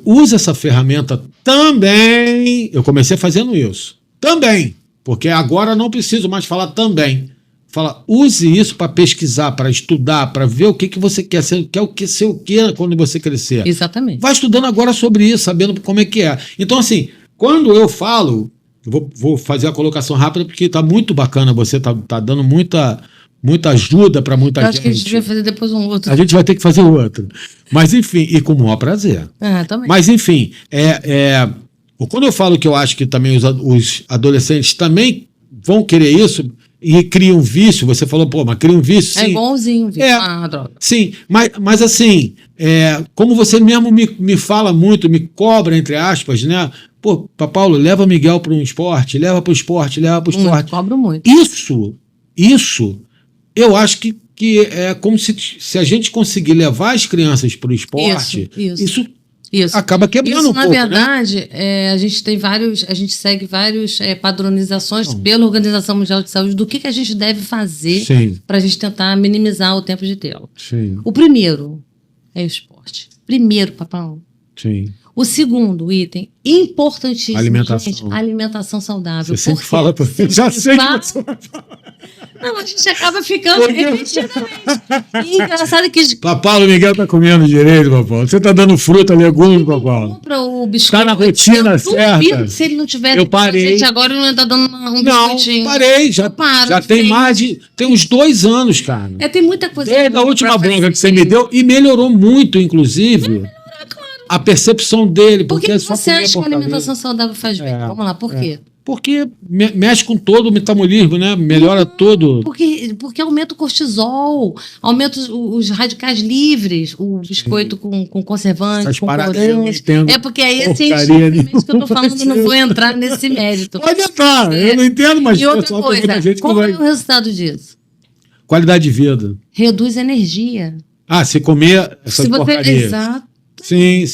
usa essa ferramenta também. Eu comecei fazendo isso. Também. Porque agora não preciso mais falar também. Fala, use isso para pesquisar, para estudar, para ver o que você quer ser, ser o que quando você crescer.
Exatamente.
Vai estudando agora sobre isso, sabendo como é que é. Então, assim, quando eu falo, eu vou fazer a colocação rápida, porque está muito bacana, você tá dando muita ajuda para muita
Eu acho que a gente
gente.
devia fazer depois um outro.
A gente vai ter que fazer outro. Mas, enfim, e com o maior prazer.
Também.
Mas, enfim, quando eu falo que eu acho que também os adolescentes também vão querer isso e criam um vício, você falou, pô, mas cria um vício,
É
sim.
igualzinho. Droga.
Sim, mas assim, como você mesmo me fala muito, me cobra, entre aspas, né? Pô, Paulo, leva Miguel para um esporte, leva para o esporte, leva para o esporte.
Cobro muito.
Isso, eu acho que é como se a gente conseguir levar as crianças para o esporte, isso acaba quebrando
Isso,
um
na
pouco,
verdade, a gente segue várias padronizações pela Organização Mundial de Saúde do que a gente deve fazer para a gente tentar minimizar o tempo de tela.
Sim.
O primeiro é o esporte. Primeiro, papão.
Sim.
O segundo item, importantíssimo,
Alimentação.
gente, alimentação saudável.
Você sempre fala para mim, já sei que você vai falar.
Não, a gente acaba ficando repetidamente. E engraçado que...
Paulo, Miguel tá comendo direito, Paulo. Você tá dando fruta, legume, Paulo.
Compra o biscoito.
Tá na rotina
Eu
certa.
duvido se ele não tiver...
Eu parei.
Gente, agora ele não tá dando um
Não,
biscoitinho.
parei. Já tem mais de... Tem uns 2 anos, cara.
Tem muita coisa...
Desde a última bronca que você me deu, e melhorou muito, inclusive, a percepção dele.
Por que
é só
você
comer
acha que a
porcaria.
alimentação saudável faz bem? Vamos lá, por quê?
Porque mexe com todo o metabolismo, né? Melhora todo.
Porque aumenta o cortisol, aumenta os radicais livres, o biscoito com conservante,
Essas
com
paradas eu não
corante.
entendo
Porque aí,
porcaria
cientificamente, que eu tô
nenhuma.
falando, eu não vou entrar nesse mérito.
Pode entrar, eu não entendo, mas
E outra
pessoal, tem muita
coisa,
gente que
qual
vai.
é o resultado disso?
Qualidade de vida.
Reduz a energia.
Se comer essas
Se você...
porcarias.
Exato.
Sim.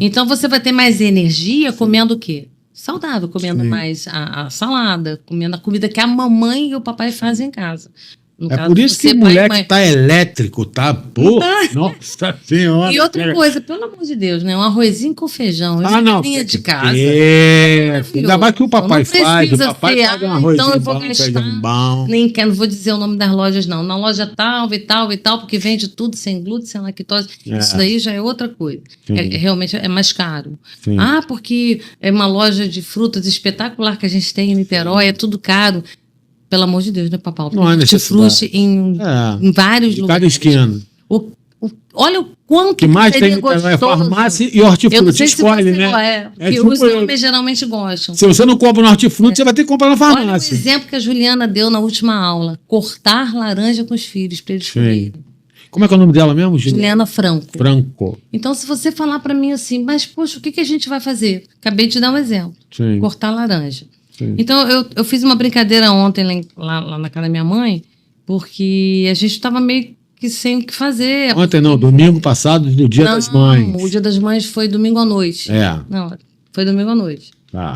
Então você vai ter mais energia comendo o quê? Saudável, comendo mais a salada, comendo a comida que a mamãe e o papai fazem em casa. No caso,
Por isso que
você,
o
pai e
moleque
mãe.
tá elétrico, tá? Pô, nossa senhora.
E outra coisa, pelo amor de Deus, né? Um arrozinho com feijão,
não.
linha de casa.
Ainda mais que o papai
Não
faz. O
precisa
papai
ser,
faz um arrozinho
então eu vou
bom,
gastar.
feijão bom.
Nem quero, não vou dizer o nome das lojas, não. Na loja tal e tal e tal, porque vende tudo sem glúten, sem lactose. Isso daí já é outra coisa. Realmente é mais caro.
Sim.
Porque é uma loja de frutas espetacular que a gente tem em Niterói, é tudo caro. Pelo amor de Deus, né, papai?
Não há necessidade.
Em vários
De
lugares.
cada esquina.
Olha o quanto
O que mais tem
seria
em Niterói é
gostoso.
farmácia e
Eu não
hortifruti.
sei se
Escolhe,
você
né?
que
tipo
os homens geralmente gostam.
Se você não compra no hortifruti, você vai ter que comprar na
Olha o
farmácia.
exemplo que a Juliana deu na última aula. Cortar laranja com os filhos para eles comerem.
Como é que é o nome dela mesmo?
Juliana Franco.
Franco.
Então, se você falar para mim assim, mas, poxa, o que a gente vai fazer? Acabei de dar um exemplo.
Sim.
Cortar laranja.
Sim.
Então, eu fiz uma brincadeira ontem lá na casa da minha mãe, porque a gente estava meio que sem o que fazer.
Ontem não, domingo passado, no Dia das Mães.
O Dia das Mães foi domingo à noite. Não, foi domingo à noite.
Tá.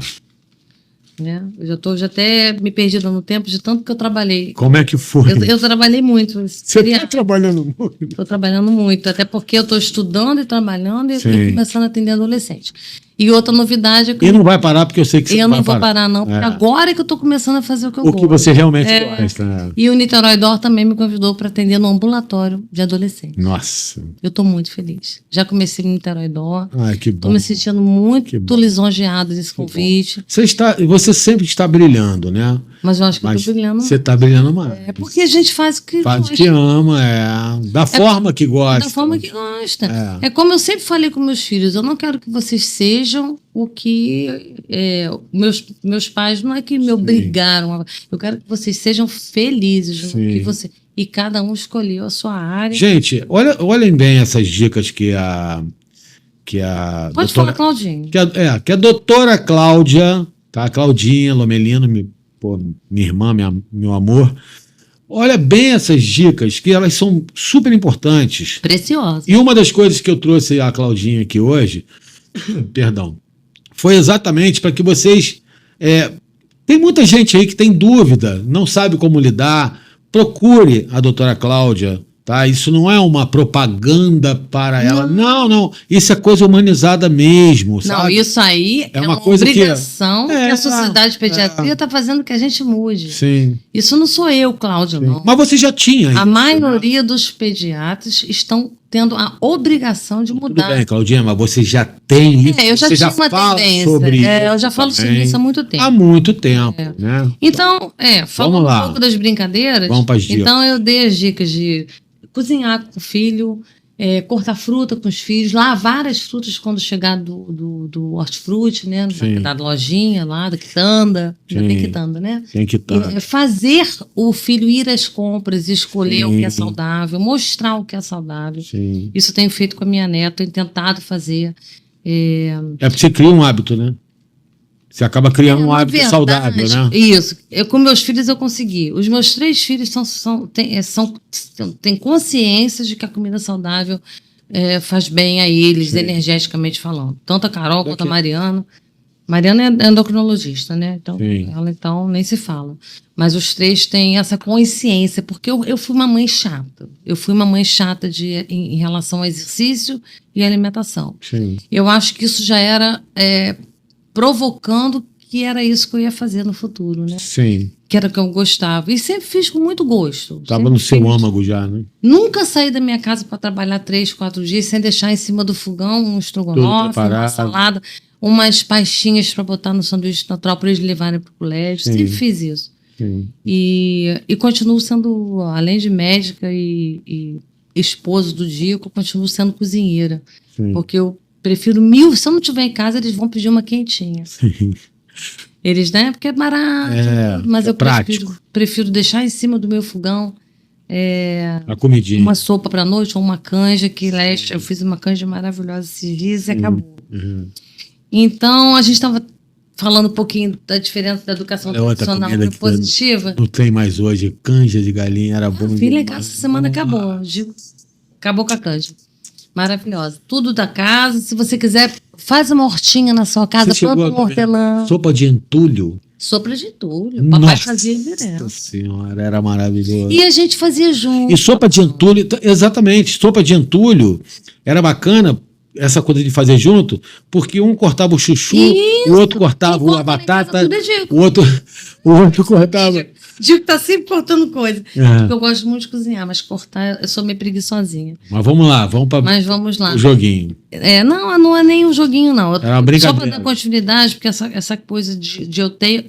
Né? Eu já até me perdi no tempo de tanto que eu trabalhei.
Como é que foi?
Eu trabalhei muito.
Você está trabalhando muito?
Estou trabalhando muito, até porque eu estou estudando e trabalhando e começando a atender adolescente. E outra novidade é que...
E não vai parar porque eu sei que você
eu
não vai
não vou
parar.
parar, não, porque agora é que eu estou começando a fazer o que eu gosto.
O que você realmente gosta. Né?
E o Niterói Dor também me convidou para atender no ambulatório de adolescente.
Nossa.
Eu estou muito feliz. Já comecei no Niterói Dor.
Ai, que bom.
Estou me sentindo muito lisonjeada desse convite.
Você sempre está brilhando, né?
Mas eu acho que eu estou brilhando.
Você está brilhando mais.
É porque a gente faz o que
faz o que ama, da forma que gosta.
Da forma que gosta. É como eu sempre falei com meus filhos, eu não quero que vocês sejam o que meus pais não é que me obrigaram. Eu quero que vocês sejam felizes no que você. E cada um escolheu a sua área.
Gente, olhem bem essas dicas que a
Pode falar, Claudinha.
Que a doutora Cláudia, tá? Claudinha Lomelino, minha irmã, meu amor. Olha bem essas dicas, que elas são super importantes.
Preciosas.
E uma das coisas que eu trouxe a Claudinha aqui hoje, perdão, foi exatamente para que vocês... tem muita gente aí que tem dúvida, não sabe como lidar. Procure a doutora Cláudia, tá? Isso não é uma propaganda para ela. Não. Isso é coisa humanizada mesmo, sabe?
Não, isso aí é uma
coisa
obrigação que a Sociedade de Pediatria está fazendo que a gente mude.
Sim.
Isso não sou eu, Cláudia, não.
Mas você já tinha isso.
A maioria dos pediatras estão tendo a obrigação de mudar.
Tudo bem, Claudinha, mas você já tem isso.
Eu já tinha uma tendência.
Sobre isso
eu já falo sobre isso há muito tempo.
Há muito tempo, né?
Então, falando um pouco das brincadeiras,
vamos para as dicas.
Então eu dei as dicas de cozinhar com o filho, cortar fruta com os filhos, lavar as frutas quando chegar do hortifruti, né? Da lojinha lá, da quitanda. Ainda tem quitanda, né?
Tem quitanda.
Fazer o filho ir às compras, escolher o que é saudável, mostrar o que é saudável.
Sim.
Isso eu tenho feito com a minha neta, tenho tentado fazer.
Porque você cria um hábito, né? Você acaba criando um hábito saudável, né?
Isso. Com meus filhos eu consegui. Os meus 3 filhos têm consciência de que a comida saudável faz bem a eles, energeticamente falando. Tanto a Carol quanto a Mariana. Mariana é endocrinologista, né? Então, ela nem se fala. Mas os 3 têm essa consciência, porque eu fui uma mãe chata. Eu fui uma mãe chata em relação ao exercício e alimentação.
Sim.
Eu acho que isso já era... provocando que era isso que eu ia fazer no futuro, né?
Sim.
Que era o que eu gostava. E sempre fiz com muito gosto.
Estava no seu âmago já, né?
Nunca saí da minha casa para trabalhar 3, 4 dias sem deixar em cima do fogão um estrogonofe, uma salada, umas pastinhas para botar no sanduíche natural para eles levarem para o colégio.
Sim.
Sempre fiz isso.
Sim.
E continuo sendo, além de médica e esposo do Dico, eu continuo sendo cozinheira.
Sim.
Porque eu prefiro se eu não estiver em casa, eles vão pedir uma quentinha.
Sim.
Eles, né? Porque é barato. Mas eu prefiro deixar em cima do meu fogão
a comidinha.
Uma sopa para noite ou uma canja eu fiz uma canja maravilhosa esses dias e acabou. Então, a gente estava falando um pouquinho da diferença da educação tradicional e positiva.
Não tem mais hoje. Canja de galinha era bom.
Filha, essa semana acabou. Acabou com a canja. Maravilhosa. Tudo da casa. Se você quiser, faz uma hortinha na sua casa, planta um hortelã.
Sopa de entulho.
Sopa de entulho. O papai fazia direto.
Nossa senhora, era maravilhoso.
E a gente fazia junto.
E sopa de entulho, exatamente. Sopa de entulho era bacana, essa coisa de fazer junto, porque um cortava o chuchu, o outro cortava a batata, o outro cortava...
Digo que tá sempre cortando coisa. Porque eu gosto muito de cozinhar, mas cortar, eu sou meio preguiçosinha.
Mas vamos lá,
Mas vamos lá.
O joguinho.
Não é nem um joguinho, não.
É uma brincadeira.
Só para dar continuidade, porque essa coisa de eu ter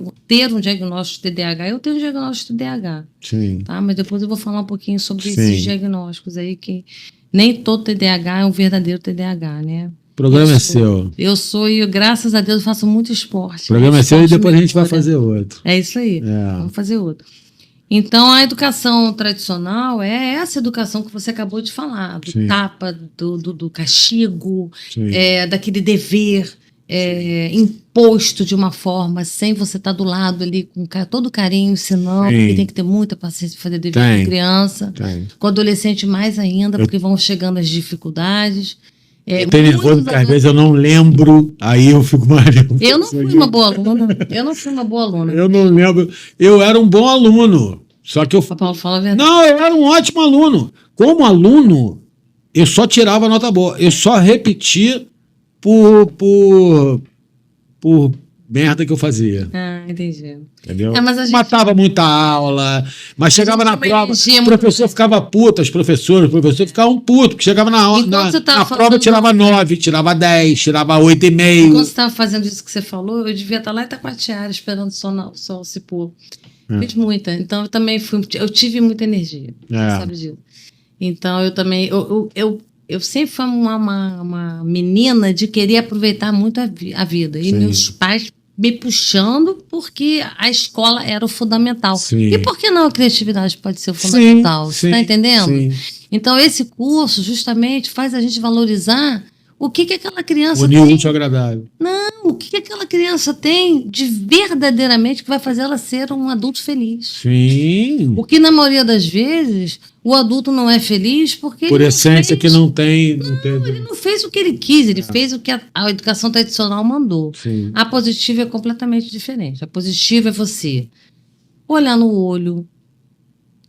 um diagnóstico de TDAH, eu tenho um diagnóstico de TDAH.
Sim.
Tá? Mas depois eu vou falar um pouquinho sobre esses diagnósticos aí, que nem todo TDAH é um verdadeiro TDAH, né?
O programa é seu.
Eu sou e graças a Deus, faço muito esporte.
O programa é seu e depois a gente vai fazer outro.
É isso aí. Vamos fazer outro. Então, a educação tradicional é essa educação que você acabou de falar, do
Sim.
tapa, do castigo,
Sim.
daquele dever imposto de uma forma, sem você estar do lado ali com todo carinho, senão
Sim.
porque tem que ter muita paciência para fazer dever
Tem.
com criança,
Tem.
com adolescente mais ainda, porque vão chegando as dificuldades.
Eu tenho nervoso porque às vezes eu não lembro, aí eu fico mais nervoso.
Eu não fui uma boa aluna. Eu não fui uma boa aluna.
Eu não lembro. Eu era um bom aluno. Só que eu.
O Paulo fala a verdade.
Não, eu era um ótimo aluno. Como aluno, eu só tirava nota boa. Eu só repetia por merda que eu fazia.
Ah, entendi.
Entendeu?
É, mas a gente-
Matava muita aula, mas chegava na
tinha uma
prova,
energia
o
muito
professor
grande.
ficava puto, os professores ficavam putos, porque chegava na
Enquanto você tava
prova,
fazendo-
tirava 9, tirava 10, tirava 8,5.
Quando você estava fazendo isso que você falou, eu devia estar lá em Itacoatiara esperando o sol se pôr. Fiz muita. Então, eu também eu tive muita energia. Você sabe disso. Então, eu também. Eu sempre fui uma menina de querer aproveitar muito a vida. E
Sim.
meus pais me puxando porque a escola era o fundamental.
Sim.
E por que não a criatividade pode ser o fundamental? Você está entendendo?
Sim.
Então, esse curso justamente faz a gente valorizar o que aquela criança
Unir o
tem.
útil ao agradável.
Não, o que aquela criança tem de verdadeiramente que vai fazer ela ser um adulto feliz.
Sim.
O que, na maioria das vezes, o adulto não é feliz porque
Por
ele não
essência
fez,
que não tem.
ele não fez o que ele quis, ele fez o que a educação tradicional mandou.
Sim.
A positiva é completamente diferente. A positiva é você olhar no olho,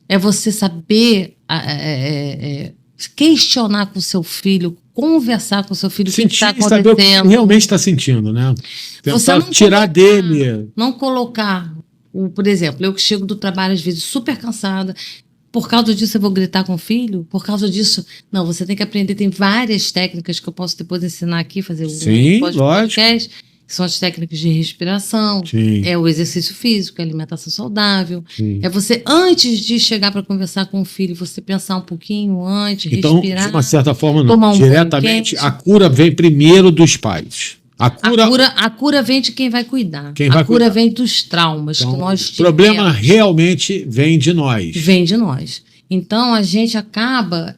é você saber questionar com o seu filho, conversar com o seu filho o que está
Sentir e saber o que
acontecendo.
realmente está sentindo, né?
Você
Tentar
não
tirar
colocar-
dele.
Não colocar, por exemplo, eu que chego do trabalho às vezes super cansada, por causa disso eu vou gritar com o filho, por causa disso, não, você tem que aprender, tem várias técnicas que eu posso depois ensinar aqui, fazer
Sim, lógico.
podcast, que são as técnicas de respiração,
Sim.
é o exercício físico, a alimentação saudável,
Sim.
é você, antes de chegar para conversar com o filho, você pensar um pouquinho antes,
Então,
respirar.
de uma certa forma, não.
tomar um banho
Diretamente,
quente.
a cura vem primeiro dos pais.
A cura vem de quem vai cuidar.
Quem
a
vai
cura
cuidar.
vem dos traumas
Então,
que nós
o problema
tivemos.
realmente vem de nós.
Vem de nós. Então, a gente acaba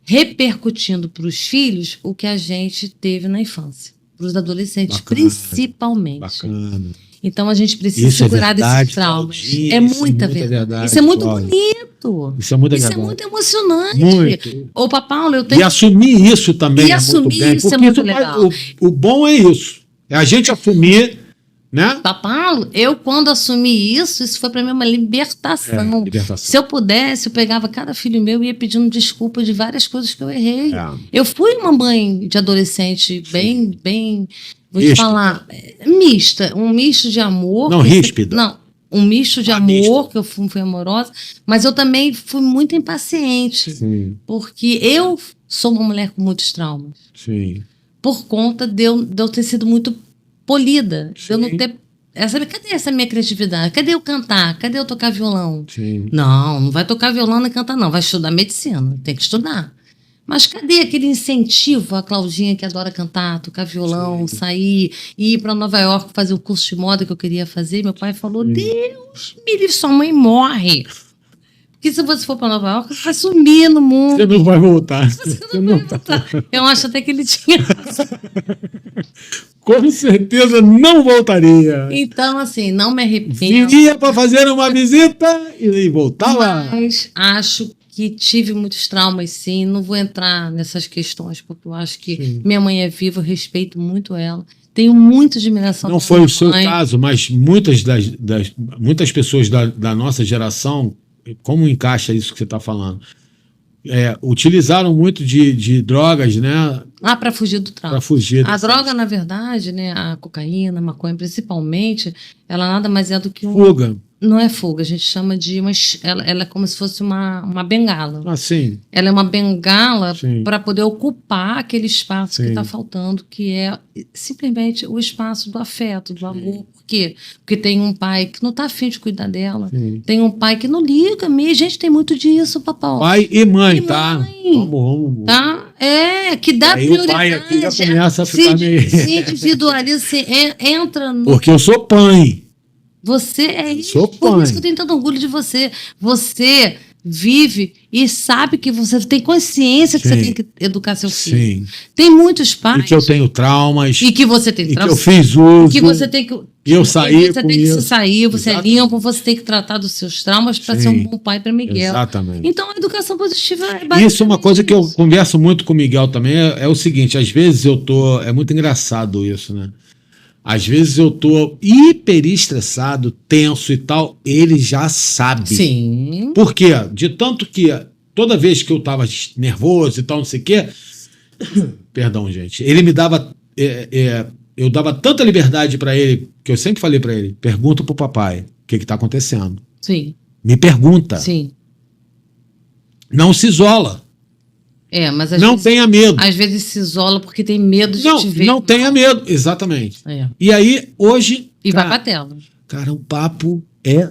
repercutindo para os filhos o que a gente teve na infância. Para os adolescentes,
Bacana.
principalmente.
Bacana.
Então, a gente precisa
Isso é
curar
verdade,
desses traumas.
Claudinha,
É
isso é
muita
muita
verdade.
verdade,
Isso é muito
Cláudia.
bonito.
Isso é muito
Isso é
verdade.
muito emocionante.
Muito.
Opa, Paulo, eu tenho
E assumir isso também
E
é
assumir
muito bem.
isso é
Porque
muito
vai-
legal.
o bom é isso. É a gente assumir, né?
Paulo, eu quando assumi isso foi para mim uma libertação.
Libertação.
Se eu pudesse, eu pegava cada filho meu e ia pedindo desculpa de várias coisas que eu errei.
É.
Eu fui uma mãe de adolescente bem, vou te
Ríspida.
falar, mista, um misto de amor.
Não, ríspida.
Não, um misto de amor,
mista.
que eu fui amorosa, mas eu também fui muito impaciente,
Sim,
porque eu sou uma mulher com muitos traumas.
sim.
Por conta de eu ter sido muito polida. De eu não
Sim.
ter. Cadê essa minha criatividade? Cadê eu cantar? Cadê eu tocar violão?
Sim.
Não vai tocar violão nem cantar, não. Vai estudar medicina, tem que estudar. Mas cadê aquele incentivo a Claudinha que adora cantar, tocar violão, sair, ir para Nova York fazer o curso de moda que eu queria fazer? Meu pai falou: Deus me livre, sua mãe morre. Porque se você for para Nova York, você vai sumir no mundo.
Você não vai voltar.
Você não vai voltar. Eu acho até que ele tinha.
Com certeza não voltaria.
Então, assim, não me arrependo.
Viria para fazer uma visita e voltava.
Mas acho que tive muitos traumas, sim. Não vou entrar nessas questões, porque eu acho que minha mãe é viva, eu respeito muito ela. Tenho muita admiração
Não
pela
foi
minha
o seu
mãe.
caso, mas muitas pessoas da nossa geração, como encaixa isso que você está falando? Utilizaram muito de drogas, né?
Para fugir do trauma.
Para fugir.
A droga, na verdade, né, a cocaína, a maconha, principalmente, ela nada mais é do que
Fuga.
Não é fuga, a gente chama de ela é como se fosse uma bengala.
Assim.
Ela é uma bengala
Sim.
para poder ocupar aquele espaço que
Sim.
está faltando, que é simplesmente o espaço do afeto, do amor. Por quê? Porque tem um pai que não está afim de cuidar dela,
Sim.
tem um pai que não liga mesmo. Gente, tem muito disso, papai.
Pai e mãe,
E
tá?
mãe.
Vamos.
Tá? Que dá
Aí o
prioridade.
pai aqui já começa a ficar meio-
Se individualiza, se entra no.
Porque eu sou pai.
Você é isso.
Sou
Por
pai.
isso que eu tenho tanto orgulho de você. Você vive e sabe que você tem consciência que
Sim.
você tem que educar seu filho.
Sim.
Tem muitos pais.
E que eu tenho traumas.
E que você tem
E que
trauma.
eu fiz uso.
Que você tem que.
E eu
e
saí
você
com
tem que
isso.
se sair, você
Exatamente.
é limpo, você tem que tratar dos seus traumas para
Sim.
ser um bom pai para Miguel.
Exatamente.
Então a educação positiva é
Isso é uma coisa que eu
isso.
converso muito com o Miguel também, é o seguinte, às vezes eu tô, é muito engraçado isso, né? Às vezes eu tô hiper estressado, tenso e tal, ele já sabe.
Sim.
Por quê? De tanto que toda vez que eu tava nervoso e tal, não sei o quê, perdão, gente, ele me dava, eu dava tanta liberdade para ele, que eu sempre falei para ele, pergunta pro papai o que tá acontecendo.
Sim.
Me pergunta.
Sim.
Não se isola.
Mas às
Não
vezes,
tenha medo.
às vezes se isola porque tem medo de
Não,
te ver.
não tenha medo. Exatamente.
É.
E aí, hoje.
E vai
cara,
pra tela.
Cara, o papo é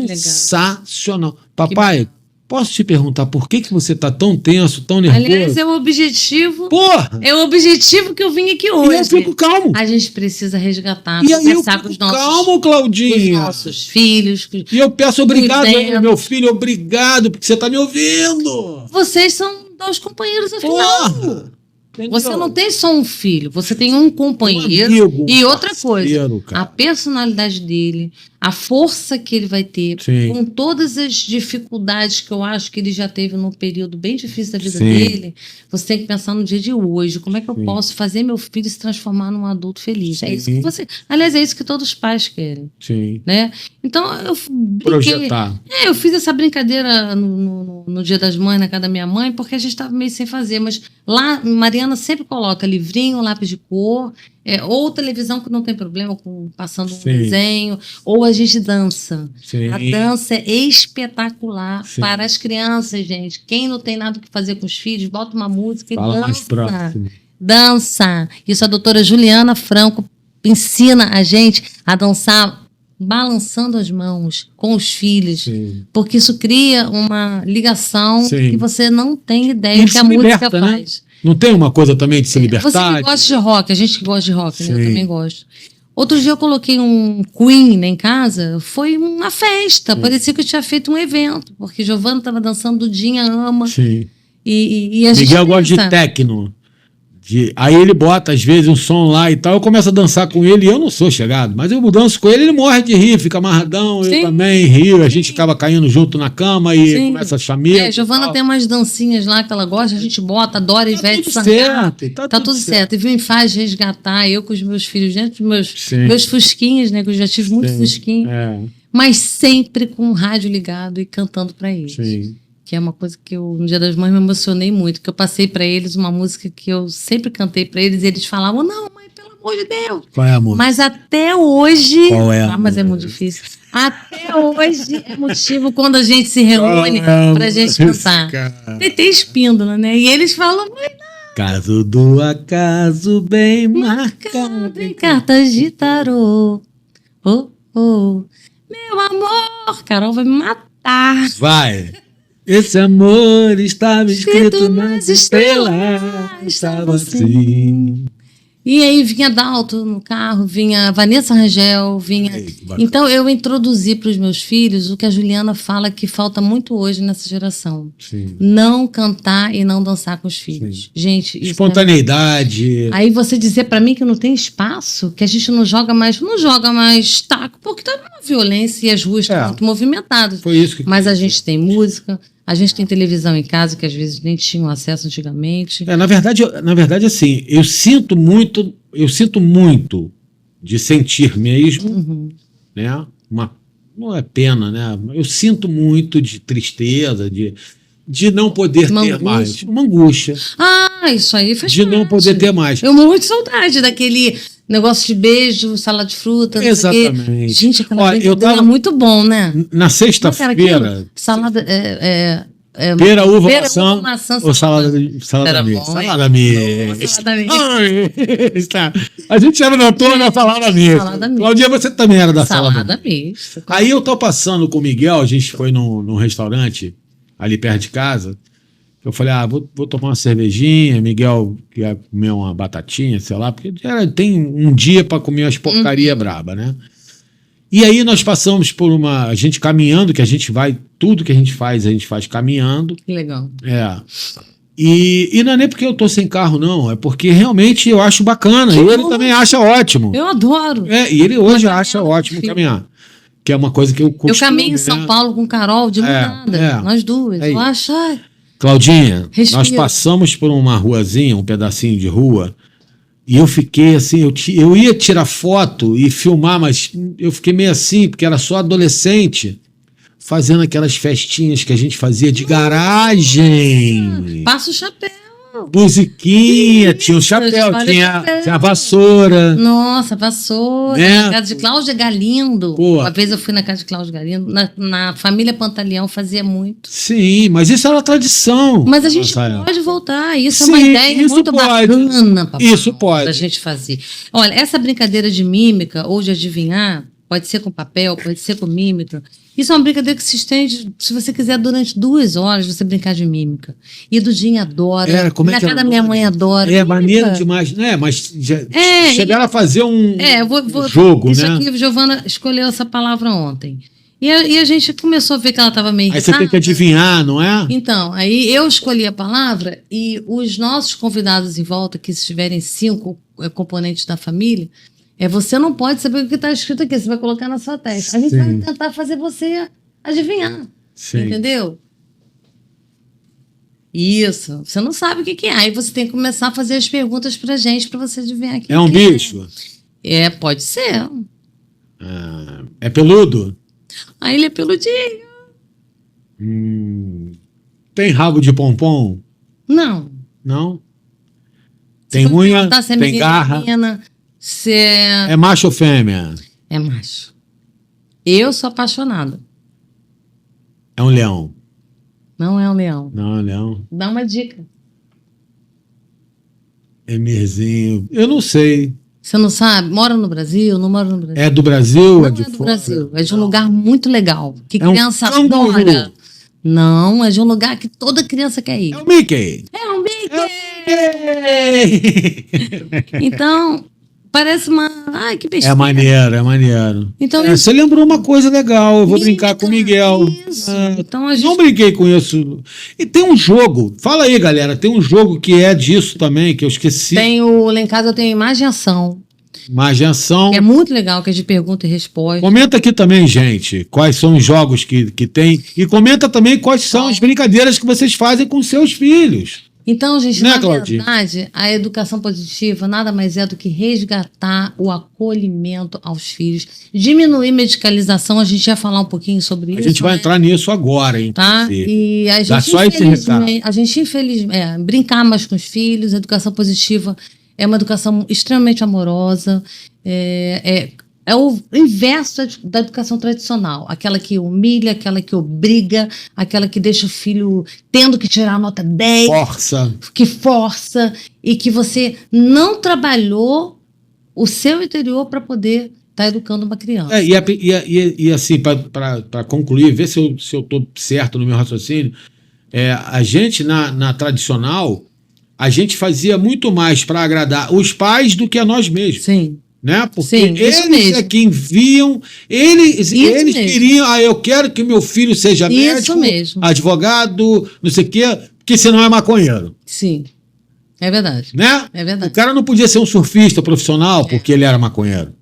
sensacional. Papai, posso te perguntar por que você tá tão tenso, tão nervoso?
Aliás, é o objetivo.
Porra!
É o objetivo que eu vim aqui
E
hoje.
eu fico calmo.
A gente precisa resgatar,
E aí eu
conversar com
fico
os nossos,
calmo,
com os
Claudinha.
nossos filhos.
E eu peço obrigado,
Cuidando.
meu filho, obrigado, porque você tá me ouvindo.
Vocês são dois companheiros afinal.
Porra! Entendeu?
Você não tem só um filho, você tem um companheiro.
Um amigo,
E
um
outra coisa,
parceiro, cara.
a personalidade dele, a força que ele vai ter,
Sim.
com todas as dificuldades que eu acho que ele já teve num período bem difícil da vida
Sim.
dele, você tem que pensar no dia de hoje, como é que eu
Sim.
posso fazer meu filho se transformar num adulto feliz? É isso
Sim.
que você. Aliás, é isso que todos os pais querem,
Sim.
né? Então eu brinquei.
Projetar.
Eu fiz essa brincadeira no Dia das Mães, na casa da minha mãe, porque a gente estava meio sem fazer. Mas lá, Mariana sempre coloca livrinho, lápis de cor, ou televisão que não tem problema, passando um
Sim.
desenho, ou a gente dança.
Sim.
A dança é espetacular
Sim.
para as crianças, gente. Quem não tem nada o que fazer com os filhos, bota uma música e
Fala mais
dança.
próximo.
Dança. Isso a doutora Juliana Franco ensina a gente a dançar balançando as mãos com os filhos,
Sim.
porque isso cria uma ligação
Sim.
que você não tem
E
ideia que
se
a música
liberta, né?
faz.
Não tem uma coisa também de se
Você
libertar?
que gosta de rock, a gente que gosta de rock, né? Eu
Sim.
também gosto. Outro dia eu coloquei um Queen né, em casa, foi uma festa, parecia que eu tinha feito um evento, porque Giovanna estava dançando, Dudinha ama,
Sim.
e a gente
Miguel gosta de
dança.
techno. Aí ele bota, às vezes, um som lá e tal. Eu começo a dançar com ele e eu não sou chegado, mas eu danço com ele, ele morre de rir, fica amarradão, eu
Sim.
também rio. A gente acaba caindo junto na cama e
Sim.
começa a chamar.
Giovanna tem umas dancinhas lá que ela gosta, a gente bota, adora Ivete
tudo
Sangalo.
certo,
Tá tudo certo. E me faz resgatar, eu com os meus filhos, dentro dos
Sim.
meus fusquinhas, né? Que eu já tive muito
Sim.
fusquinha.
É,
Mas sempre com o rádio ligado e cantando pra eles.
sim.
Que é uma coisa que eu, no Dia das Mães, me emocionei muito. Que eu passei pra eles uma música que eu sempre cantei pra eles e eles falavam, não, mãe, pelo amor de Deus.
Qual é, amor?
Mas até hoje...
Qual é,
mas é
amor?
muito difícil. Até hoje é motivo quando a gente se reúne
Qual é,
pra gente
amor?
cantar.
Cara.
TT Espíndola, né? E eles falam, mãe,
Caso do acaso bem marcado.
em cartas de tarô. Oh, oh. Meu amor, Carol vai me matar.
Vai. Esse amor estava escrito
Escrito
nas
nas
estrelas.
estrelas,
Estava assim.
E aí vinha Dalton no carro, vinha Vanessa Rangel, vinha.
Ai, que bacana.
Então eu introduzi para os meus filhos o que a Juliana fala que falta muito hoje nessa geração.
Sim.
Não cantar e não dançar com os filhos.
Sim.
Gente, isso
Espontaneidade.
Aí você dizer para mim que não tem espaço, que a gente não joga mais taco, porque tá uma violência e as ruas estão muito movimentadas.
Foi isso que.
Mas a gente tem música, a gente tem televisão em casa, que às vezes nem tinham acesso antigamente.
Na verdade, assim, eu sinto muito de sentir mesmo,
Uhum.
né? Não é pena, né? Eu sinto muito de tristeza, de não poder
Uma
ter
angústia.
mais. Uma angústia.
Ah, isso aí faz
De não
parte.
poder ter mais.
Eu morro de saudade daquele negócio de beijo, salada de fruta. não sei o quê.
Exatamente.
Gente, aquela
Ó,
brincadeira
eu tava-
era muito bom, né?
Na
Como é que era
sexta-feira,
aquilo? Salada.
pera, uva,
Pera,
maçã,
uva, maçã,
ou salada
Era
mista.
bom, hein?
Salada mista.
Salada mista.
Está. A gente era na turma da salada mista.
Salada mista.
Claudia, você também era da salada
Salada mista.
Aí eu tô passando com o Miguel, a gente foi num restaurante ali perto de casa. Eu falei, vou tomar uma cervejinha. Miguel quer comer uma batatinha, sei lá, porque tem um dia para comer umas porcaria braba, né? E aí nós passamos por a gente caminhando, que a gente vai, tudo que a gente faz caminhando.
Que legal.
E não é nem porque eu tô sem carro, não. É porque realmente eu acho bacana. E ele também acha ótimo.
Eu adoro.
E ele hoje acha ótimo caminhar. Que é uma coisa que eu costumo,
eu caminho em São Paulo com Carol de nada. Nós duas. Eu acho...
Claudinha,
respira.
Nós passamos por uma ruazinha, um pedacinho de rua, e eu fiquei assim, eu ia tirar foto e filmar, mas eu fiquei meio assim, porque era só adolescente, fazendo aquelas festinhas que a gente fazia de garagem.
Passa o chapéu.
Musiquinha, tinha o chapéu, tinha a vassoura.
Nossa, vassoura.
Né?
Na casa de Cláudia Galindo.
Pô.
Uma vez eu fui na casa de Cláudia Galindo. Na família Pantaleão fazia muito.
Sim, mas isso era tradição.
Mas a gente pode voltar. Isso é uma ideia muito bacana, papai,
isso pode.
Pra gente fazer. Olha, essa brincadeira de mímica ou de adivinhar, pode ser com papel, pode ser com mímica. Isso é uma brincadeira que se estende, se você quiser, durante 2 horas, você brincar de mímica. E Dudinha adora.
Como
na casa da minha mãe adora.
Maneiro demais, né? Mas chegaram a fazer um jogo,
isso
né?
Aqui, Giovana escolheu essa palavra ontem. E a gente começou a ver que ela estava meio
irritada. Aí você tem que adivinhar, não é?
Então, aí eu escolhi a palavra e os nossos convidados em volta, que estiverem 5 componentes da família, você não pode saber o que está escrito aqui, você vai colocar na sua testa. A gente vai tentar fazer você adivinhar. Sim. Entendeu? Isso. Você não sabe o que é. Aí você tem que começar a fazer as perguntas pra gente, pra você adivinhar aqui.
É um bicho?
Pode ser.
É peludo?
Ele é peludinho.
Tem rabo de pompom?
Não.
Não? Tem unha? Tem garra? É macho ou fêmea?
É macho. Eu sou apaixonada.
É um leão?
Não é um leão.
Não é um leão.
Dá uma dica.
Emirzinho. Eu não sei.
Você não sabe? Mora no Brasil? Não mora no Brasil?
É do Brasil?
Não é do Brasil. É de um lugar muito legal. Que criança
canguru.
adora. Não, é de um lugar que toda criança quer ir.
É o Mickey.
É um Mickey! Então... Parece uma... Ai, que besteira.
É maneiro.
Então,
você lembrou uma coisa legal. Eu vou brincar com o Miguel.
Isso. Então, a gente...
Não brinquei com isso. E tem um jogo. Fala aí, galera. Tem um jogo que é disso também, que eu esqueci.
Lá em casa eu tenho Imaginação.
Imaginação.
É muito legal, que é de pergunta e resposta.
Comenta aqui também, gente, quais são os jogos que tem. E comenta também quais são as brincadeiras que vocês fazem com seus filhos.
Então, gente,
Né,
na
Claudinha?
verdade, a educação positiva nada mais é do que resgatar o acolhimento aos filhos, diminuir medicalização, a gente ia falar um pouquinho sobre isso.
A gente vai entrar nisso agora, hein?
Tá? E a gente, infelizmente, brincar mais com os filhos, a educação positiva é uma educação extremamente amorosa, é o inverso da educação tradicional. Aquela que humilha, aquela que obriga, aquela que deixa o filho tendo que tirar a nota 10. Que força. E que você não trabalhou o seu interior para poder estar educando uma criança.
E assim, para concluir, ver se eu estou certo no meu raciocínio, a gente, na tradicional, a gente fazia muito mais para agradar os pais do que a nós mesmos.
Sim.
Né? Porque
eles
é que enviam, eles queriam, eu quero que meu filho seja médico, advogado, não sei o quê, porque senão é maconheiro.
Sim, é verdade.
Né?
É verdade.
O cara não podia ser um surfista profissional porque ele era maconheiro.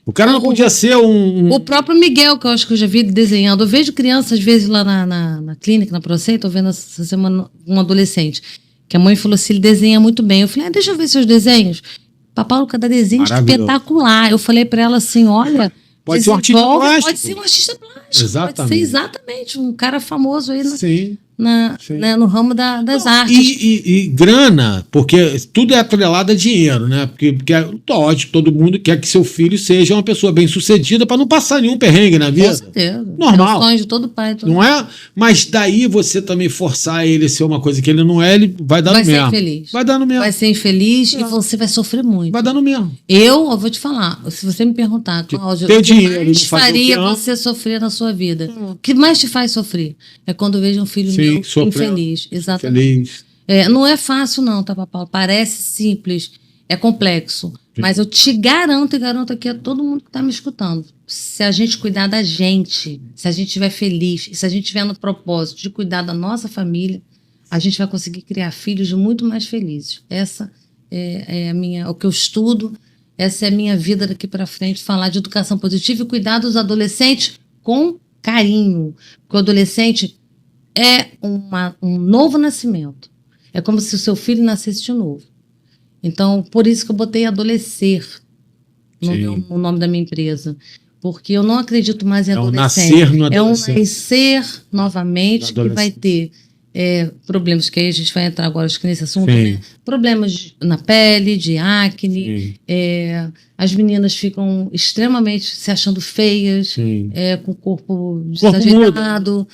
O cara não podia ser
O próprio Miguel, que eu acho que eu já vi ele desenhando. Eu vejo criança, às vezes, lá na clínica, na Procei, estou vendo essa semana um adolescente, que a mãe falou assim, ele desenha muito bem. Eu falei, deixa eu ver seus desenhos. Papai, cada desenho espetacular. Eu falei para ela assim, olha...
Pode ser um artista plástico.
Pode ser um artista plástico.
Exatamente.
Pode ser exatamente um cara famoso aí
Sim.
Né, no ramo das artes.
E grana, porque tudo é atrelado a dinheiro, né? Porque lógico, todo mundo quer que seu filho seja uma pessoa bem-sucedida para não passar nenhum perrengue na vida.
Com certeza.
Normal.
É o sonho de todo pai.
Não é? Mas daí você também forçar ele a ser uma coisa que ele não é, ele vai dar no mesmo.
Vai ser infeliz.
Vai dar no mesmo.
Vai ser infeliz e você vai sofrer muito.
Vai dar no mesmo.
Eu vou te falar, se você me perguntar, Cláudia,
ter
o que
dinheiro,
mais faria você sofrer na sua vida? O que mais te faz sofrer? É quando eu vejo um filho meu infeliz. Exatamente.
Feliz.
Não é fácil não, tá, papai? Parece simples. é complexo. Mas eu te garanto e garanto aqui a todo mundo que está me escutando. Se a gente cuidar da gente, se a gente estiver feliz, se a gente estiver no propósito de cuidar da nossa família, a gente vai conseguir criar filhos muito mais felizes. Essa é o que eu estudo, essa é a minha vida daqui para frente, falar de educação positiva e cuidar dos adolescentes com carinho. Porque o adolescente é um novo nascimento. É como se o seu filho nascesse de novo. Então, por isso que eu botei Adolescer no nome da minha empresa. Porque eu não acredito mais em adolescente.
Nascer no adolescente.
É um nascer novamente que vai ter problemas, que aí a gente vai entrar agora nesse assunto, né? Problemas na pele, de acne. As meninas ficam extremamente se achando feias, com o corpo exagerado,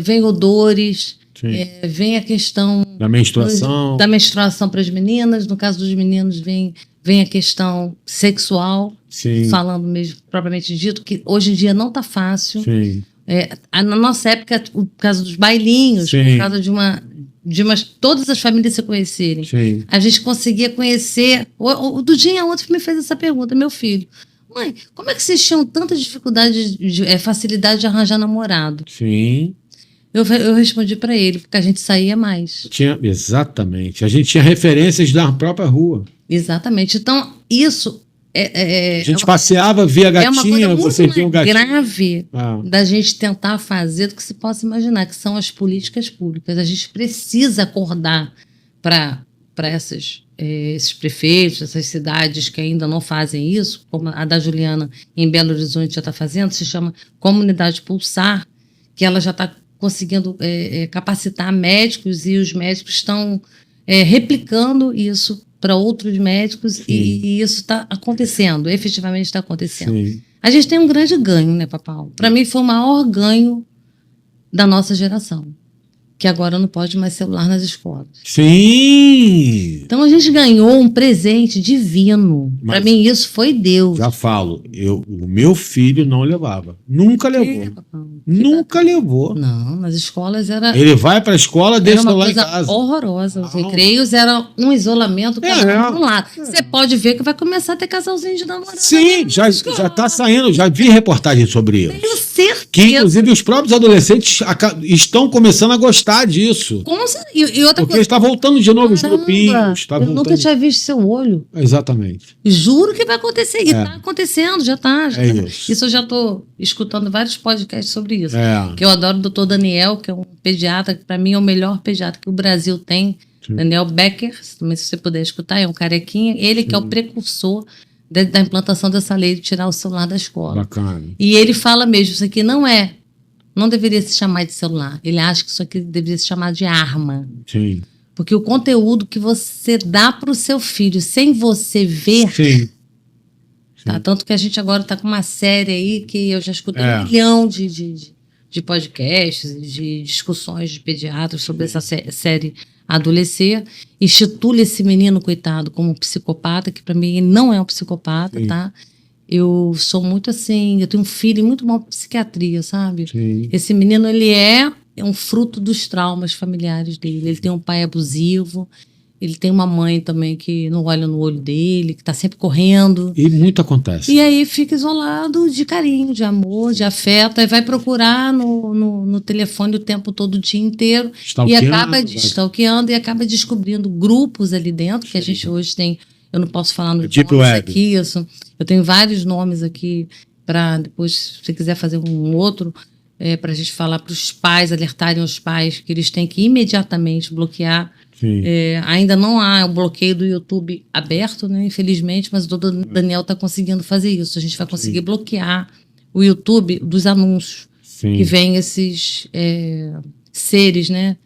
vem odores. Vem a questão
da menstruação
para as meninas. No caso dos meninos, vem a questão sexual, falando mesmo propriamente dito, que hoje em dia não está fácil. Na nossa época, por causa dos bailinhos, por causa de todas as famílias se conhecerem, a gente conseguia conhecer. Do dia a outro me fez essa pergunta, meu filho: mãe, como é que vocês tinham tanta dificuldade, facilidade de arranjar namorado? Eu respondi para ele, porque a gente saía mais.
Exatamente. A gente tinha referências da própria rua.
Exatamente. Então, isso
a gente passeava, via gatinha, você via um gatinho.
É uma coisa muito grave da gente tentar fazer do que se possa imaginar, que são as políticas públicas. A gente precisa acordar para esses prefeitos, essas cidades que ainda não fazem isso, como a da Juliana em Belo Horizonte já está fazendo, se chama Comunidade Pulsar, que ela já está conseguindo capacitar médicos, e os médicos estão replicando isso para outros médicos, e isso está acontecendo, efetivamente está acontecendo. A gente tem um grande ganho, né, Papau? Para mim foi o maior ganho da nossa geração, que agora não pode mais celular nas escolas. Então a gente ganhou um presente divino. Para mim isso foi Deus.
Já falo, o meu filho não levava. Nunca levou. Nunca levou.
Não, nas escolas era...
Ele vai para a escola, deixa lá em casa.
Era uma coisa horrorosa. Os recreios eram um isolamento cada um lado. Você pode ver que vai começar a ter casalzinho de namorado.
Sim, já está saindo. Já vi reportagem sobre isso.
Tenho certeza.
Que inclusive os próprios adolescentes estão começando a gostar disso.
E outra
porque está voltando de novo os grupinhos.
Eu nunca tinha visto seu olho.
Exatamente.
Juro que vai acontecer. E está acontecendo, já está.
Isso
eu já estou escutando vários podcasts sobre isso. Que eu adoro o Dr. Daniel, que é um pediatra, que para mim é o melhor pediatra que o Brasil tem. Daniel Becker, também se você puder escutar, é um carequinha. Ele que é o precursor da implantação dessa lei de tirar o celular da escola.
Bacana.
E ele fala mesmo, isso aqui não deveria se chamar de celular. Ele acha que isso aqui deveria se chamar de arma. Porque o conteúdo que você dá para o seu filho sem você ver... Tá? Tanto que a gente agora está com uma série aí que eu já escutei 1 milhão de podcasts, de discussões de pediatras sobre essa série Adolescer. Institui esse menino, coitado, como um psicopata, que para mim ele não é um psicopata, tá? Eu sou muito assim, eu tenho um feeling muito bom para psiquiatria, sabe? Esse menino, ele é um fruto dos traumas familiares dele. Ele tem um pai abusivo, ele tem uma mãe também que não olha no olho dele, que está sempre correndo.
E muito acontece.
E aí fica isolado de carinho, de amor, de afeto, aí vai procurar no telefone o tempo todo, o dia inteiro, e acaba stalkeando e acaba descobrindo grupos ali dentro, que a gente hoje tem, eu não posso falar no
Deep Web
aqui, eu tenho vários nomes aqui, para depois, se você quiser fazer um outro, para a gente falar para os pais, alertarem os pais que eles têm que imediatamente bloquear. Ainda não há o bloqueio do YouTube aberto, né, infelizmente, mas o doutor Daniel está conseguindo fazer isso. A gente vai conseguir bloquear o YouTube dos anúncios que vêm esses seres, né,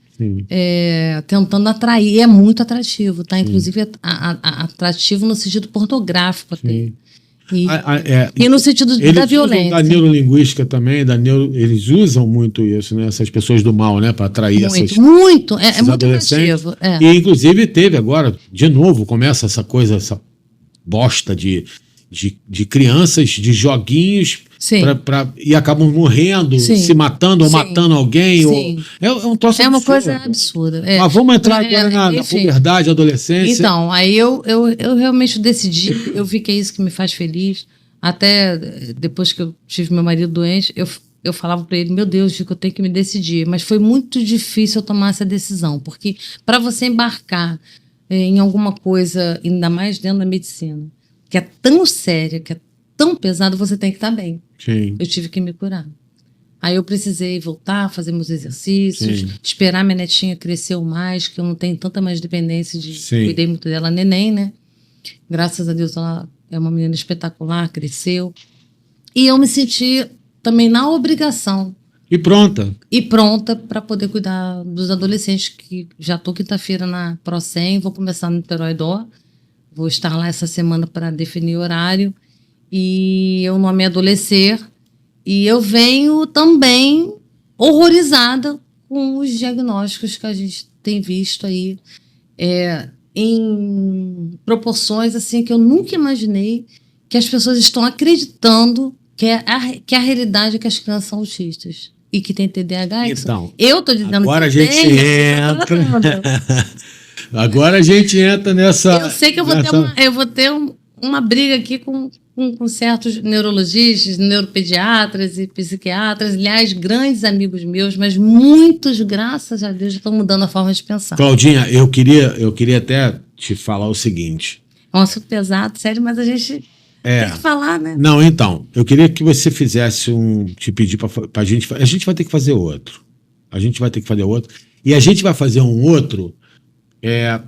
tentando atrair. É muito atrativo, tá? Inclusive atrativo no sentido pornográfico até. E no sentido da violência.
Da neurolinguística também, eles usam muito isso, né? Essas pessoas do mal, né? Para atrair
esses muito atrativo.
E inclusive teve agora, de novo, começa essa coisa, essa bosta de crianças, de joguinhos
Sim.
E acabam morrendo,
Sim.
se matando ou
Sim.
matando alguém.
Sim.
É um troço
É uma
absurdo.
coisa absurda.
Mas vamos entrar agora na
Enfim.
puberdade, adolescência.
Então, aí eu realmente decidi, eu vi que é isso que me faz feliz. Até depois que eu tive meu marido doente, eu falava para ele, meu Deus, Chico, eu tenho que me decidir. Mas foi muito difícil eu tomar essa decisão, porque para você embarcar em alguma coisa, ainda mais dentro da medicina, que é tão séria, que é tão pesada, você tem que estar bem.
Sim.
Eu tive que me curar. Aí eu precisei voltar, fazer meus exercícios,
Sim.
esperar minha netinha crescer mais, que eu não tenho tanta mais dependência de...
Sim.
Cuidei muito dela, neném, né? Graças a Deus ela é uma menina espetacular, cresceu. E eu me senti também na obrigação
E pronta.
e pronta para poder cuidar dos adolescentes, que já estou quinta-feira na ProSem, vou começar no Niterói Dó, vou estar lá essa semana para definir horário, e eu não me adolescer, e eu venho também horrorizada com os diagnósticos que a gente tem visto aí, em proporções assim que eu nunca imaginei, que as pessoas estão acreditando que a realidade é que as crianças são autistas e que tem TDAH.
Então,
eu tô dizendo
agora
que
a gente entra. Agora a gente entra nessa.
Eu sei que eu vou ter uma briga aqui com certos neurologistas, neuropediatras e psiquiatras, aliás, grandes amigos meus, mas muitos, graças a Deus, estão mudando a forma de pensar.
Claudinha, eu queria até te falar o seguinte.
É um assunto pesado, sério, mas a gente tem que falar, né?
Não, então, eu queria que você fizesse te pedir pra gente. A gente vai ter que fazer outro. E a gente vai fazer um outro.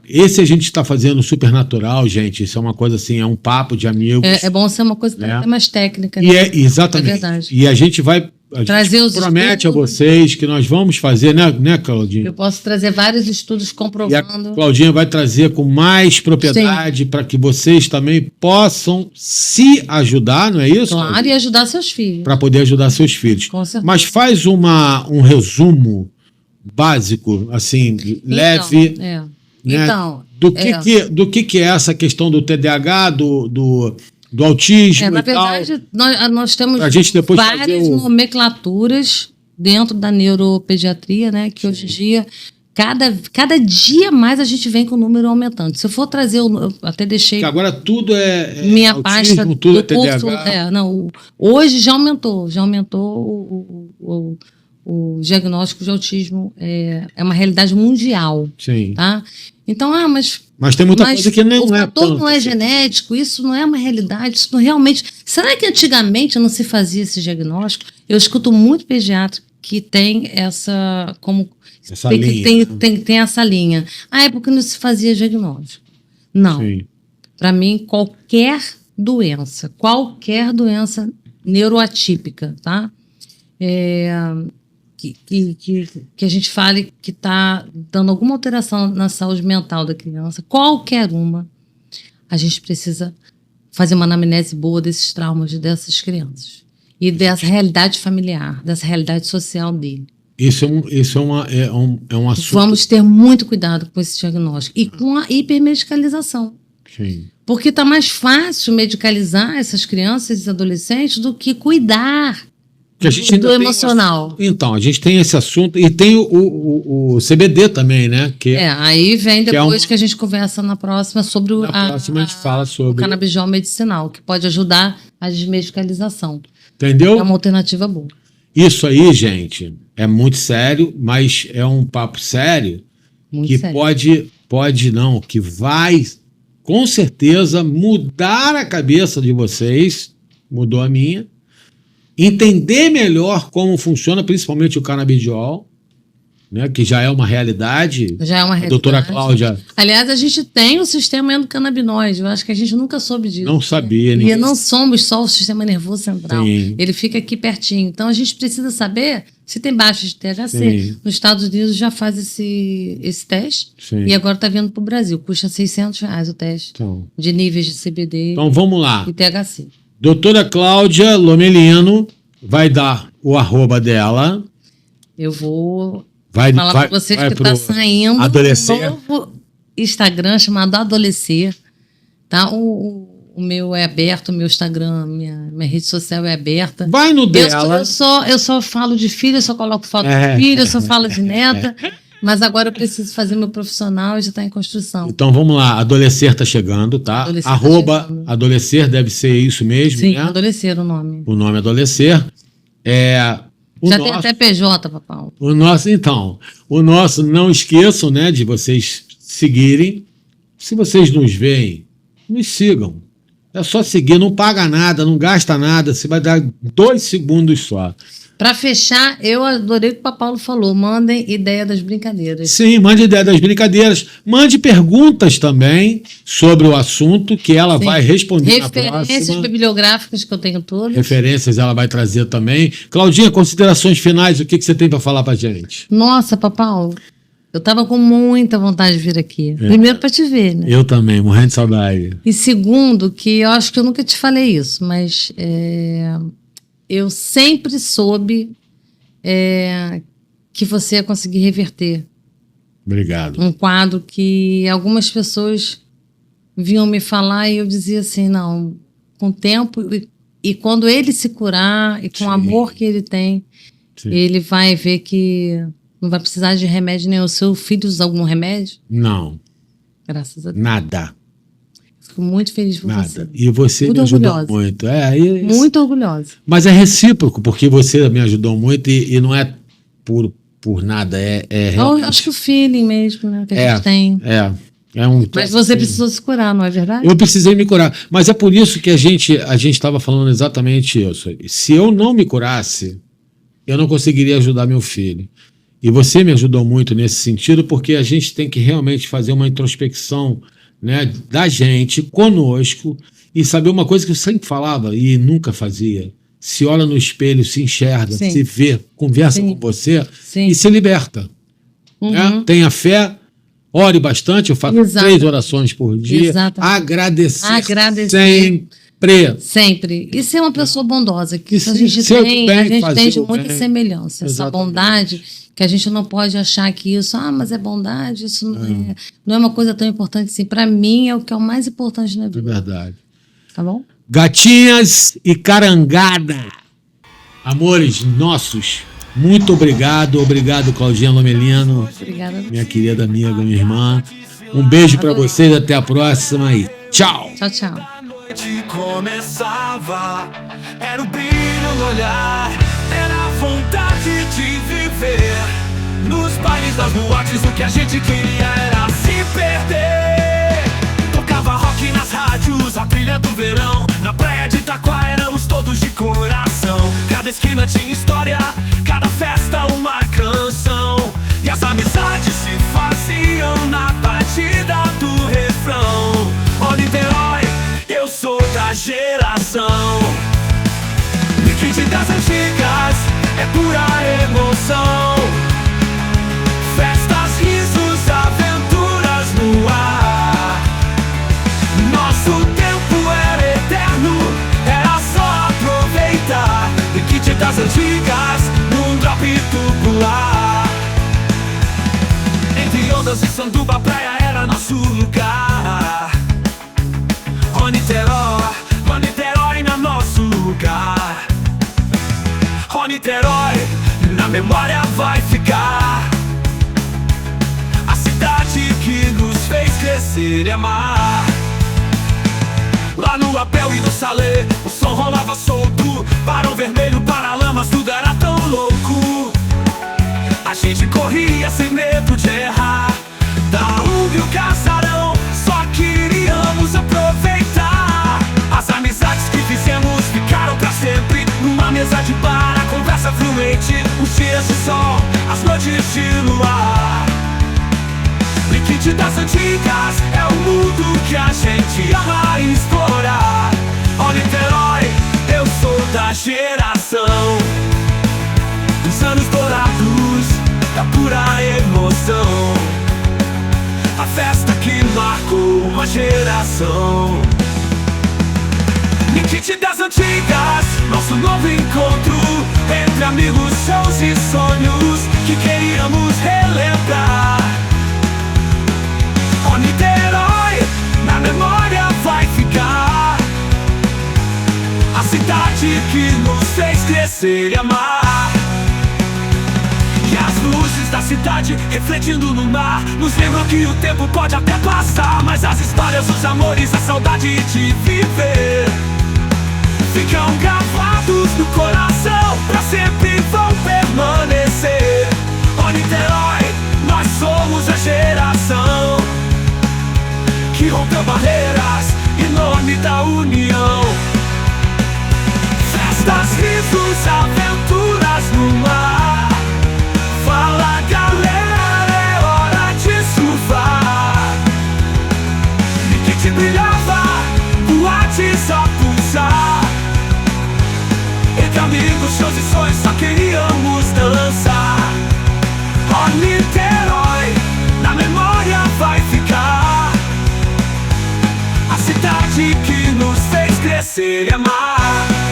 Esse a gente está fazendo Supernatural, gente. Isso é uma coisa assim, é um papo de amigos.
É bom ser uma coisa até mais técnica.
E exatamente.
É verdade.
E a gente vai.
Trazer os
promete
estudos.
a vocês que nós vamos fazer, né, Claudinha?
Eu posso trazer vários estudos
E a
comprovando.
Claudinha vai trazer com mais propriedade para que vocês também possam se ajudar, não é isso?
Claro, e ajudar seus filhos.
Para poder ajudar seus filhos.
Com certeza.
Mas faz um resumo básico, assim, leve. Né?
Então,
do que é essa questão do TDAH, do autismo
na
e tal.
verdade, nós temos
Pra gente depois
várias
fazer
nomenclaturas dentro da neuropediatria, né? Que hoje em dia, cada dia mais a gente vem com o número aumentando. Se eu for trazer, eu até deixei
Que agora tudo é
minha
autismo,
pasta
tudo é
do
TDAH.
curso. Hoje já aumentou o diagnóstico de autismo. É uma realidade mundial.
Sim.
Tá? Então,
Mas tem muita coisa que nem
o
não é
fator
tanto,
não é
assim.
genético, isso não é uma realidade, isso não realmente... Será que antigamente não se fazia esse diagnóstico? Eu escuto muito pediatra que tem essa...
Essa linha.
Tem essa linha. Ah, é porque não se fazia diagnóstico. Não. Para mim, qualquer doença neuroatípica, tá? Que a gente fale que está dando alguma alteração na saúde mental da criança, qualquer uma, a gente precisa fazer uma anamnese boa desses traumas dessas crianças e dessa realidade familiar, dessa realidade social dele.
Isso é um assunto.
Vamos ter muito cuidado com esse diagnóstico e com a hipermedicalização.
Sim.
Porque está mais fácil medicalizar essas crianças e adolescentes do que cuidar
Que a gente ainda
do
tem
emocional.
Então, a gente tem esse assunto e tem o CBD também, né? Que
Aí vem depois
que
que a gente conversa na próxima sobre
na próxima a gente fala
o
sobre.
canabidiol medicinal, que pode ajudar a desmedicalização.
Entendeu?
É uma alternativa boa.
Isso aí, gente, é muito sério, mas é um papo sério
Muito
que
sério.
que vai com certeza mudar a cabeça de vocês, mudou a minha, entender melhor como funciona, principalmente o canabidiol, né, que já é uma realidade.
Já é uma
A
realidade.
doutora Cláudia
Aliás, a gente tem o sistema endocannabinoide. Eu acho que a gente nunca soube disso.
não sabia,
E
ninguém.
não somos só o sistema nervoso central.
Sim.
Ele fica aqui pertinho. Então, a gente precisa saber se tem baixa de THC.
Sim.
Nos Estados Unidos já faz esse teste.
Sim.
E agora está vindo para o Brasil. Custa R$600 o teste de níveis de CBD
Então vamos lá.
e THC.
Doutora Cláudia Lomelino vai dar o @ dela.
Eu vou
Vai
falar para vocês que está saindo
Adolescer.
um novo Instagram chamado Adolescer. Tá? O o meu é aberto, o meu Instagram, minha rede social é aberta.
Vai no dela.
Eu só falo de filha, eu só coloco foto de filha, eu só falo de neta. Mas agora eu preciso fazer meu profissional e já está em construção.
Então vamos lá, Adolescer tá chegando, tá?
Adolescer
Arroba
tá chegando.
Adolescer, deve ser isso mesmo,
Sim,
né?
Adolescer o nome.
O nome é Adolescer.
Tem até PJ, Papau.
O nosso, não esqueçam, né, de vocês seguirem. Se vocês nos veem, nos sigam. É só seguir, não paga nada, não gasta nada, você vai dar 2 segundos só.
Para fechar, eu adorei o que o Paulo falou. Mandem ideia das brincadeiras.
Sim, mande ideia das brincadeiras. Mande perguntas também sobre o assunto que ela vai responder na próxima.
Referências bibliográficas que eu tenho todas.
Referências ela vai trazer também. Claudinha, considerações finais, o que você tem para falar para gente?
Nossa, Paulo, eu tava com muita vontade de vir aqui. Primeiro para te ver, né?
Eu também, morrendo de saudade.
E segundo, que eu acho que eu nunca te falei isso, mas eu sempre soube que você ia conseguir reverter.
Obrigado.
Um quadro que algumas pessoas vinham me falar e eu dizia assim, não, com o tempo e quando ele se curar e com o amor que ele tem, ele vai ver que não vai precisar de remédio nenhum. O seu filho usa algum remédio?
Não.
Graças a Deus.
Nada.
Fico muito feliz por você.
Nada. E você
muito
me ajudou
orgulhosa.
muito.
Muito orgulhosa.
Mas é recíproco, porque você me ajudou muito e não é por nada. É realmente.
Eu acho que o feeling mesmo, né, que a gente tem. Mas você precisou se curar, não é verdade?
Eu precisei me curar. Mas é por isso que a gente estava falando exatamente isso. Se eu não me curasse, eu não conseguiria ajudar meu filho. E você me ajudou muito nesse sentido, porque a gente tem que realmente fazer uma introspecção, né, da gente, conosco, e saber uma coisa que eu sempre falava e nunca fazia. Se olha no espelho, se enxerga, se vê, conversa com você e se liberta. Né? Tenha fé, ore bastante, eu faço 3 orações por dia. Agradecer sempre.
E ser uma pessoa bondosa, que a gente tem de muita semelhança. Essa bondade que a gente não pode achar que isso, mas é bondade, isso não é uma coisa tão importante assim. Para mim é o que é o mais importante na vida.
É verdade.
Tá bom?
Gatinhas e carangada. Amores nossos, muito obrigado. Obrigado, Claudinha Lomelino.
Obrigada.
Minha querida amiga, minha irmã. Um beijo para vocês, até a próxima e tchau.
Tchau, tchau.
A noite começava, era o brilho no olhar, era a vontade de viver. Nos bailes das boates, o que a gente queria era se perder. Tocava rock nas rádios, a trilha do verão. Na praia de Itaquá éramos todos de coração. Cada esquina tinha história, cada festa uma canção. E as amizades se faziam na batida do refrão. Ó Niterói, eu sou da geração Liquid das antigas, é pura emoção. Festas, risos, aventuras no ar. Nosso tempo era eterno, era só aproveitar. Liquid das antigas, num drop tubular. Entre ondas e sanduba, praia era nosso lugar. Ó Niterói na nosso lugar. Ó Niterói, na memória vai ficar. A cidade que nos fez crescer e amar. Lá no Apel e no Salê, o som rolava solto. Barão Vermelho, Paralamas, tudo era tão louco. A gente corria sem medo de errar. Da UB e o Casarão, só queríamos aproveitar. As amizades que fizemos ficaram pra sempre. Numa mesa de bar, a conversa fluente. Os dias de sol, as noites de luar. Liquid das antigas, é o mundo que a gente ama explorar. Ó Niterói, eu sou da geração dos anos dourados, da pura emoção. A festa que marcou uma geração. Liquid das antigas, nosso novo encontro. Entre amigos, shows e sonhos que queríamos relembrar. Ó Niterói, na memória vai ficar. crescer e amar. E as luzes da cidade refletindo no mar nos lembram que o tempo pode até passar, mas as histórias, os amores, a saudade de viver ficam gravados no coração, pra sempre vão permanecer. Ó Niterói, nós somos a geração que rompeu barreiras em nome da união. Festas, risos, aventuras no mar. Fala galera, é hora de surfar. E quem te brilhava, boates a pulsar. Entre amigos, shows e sonhos, só queríamos dançar. Ó Niterói, na memória vai ficar a cidade que nos fez crescer e amar.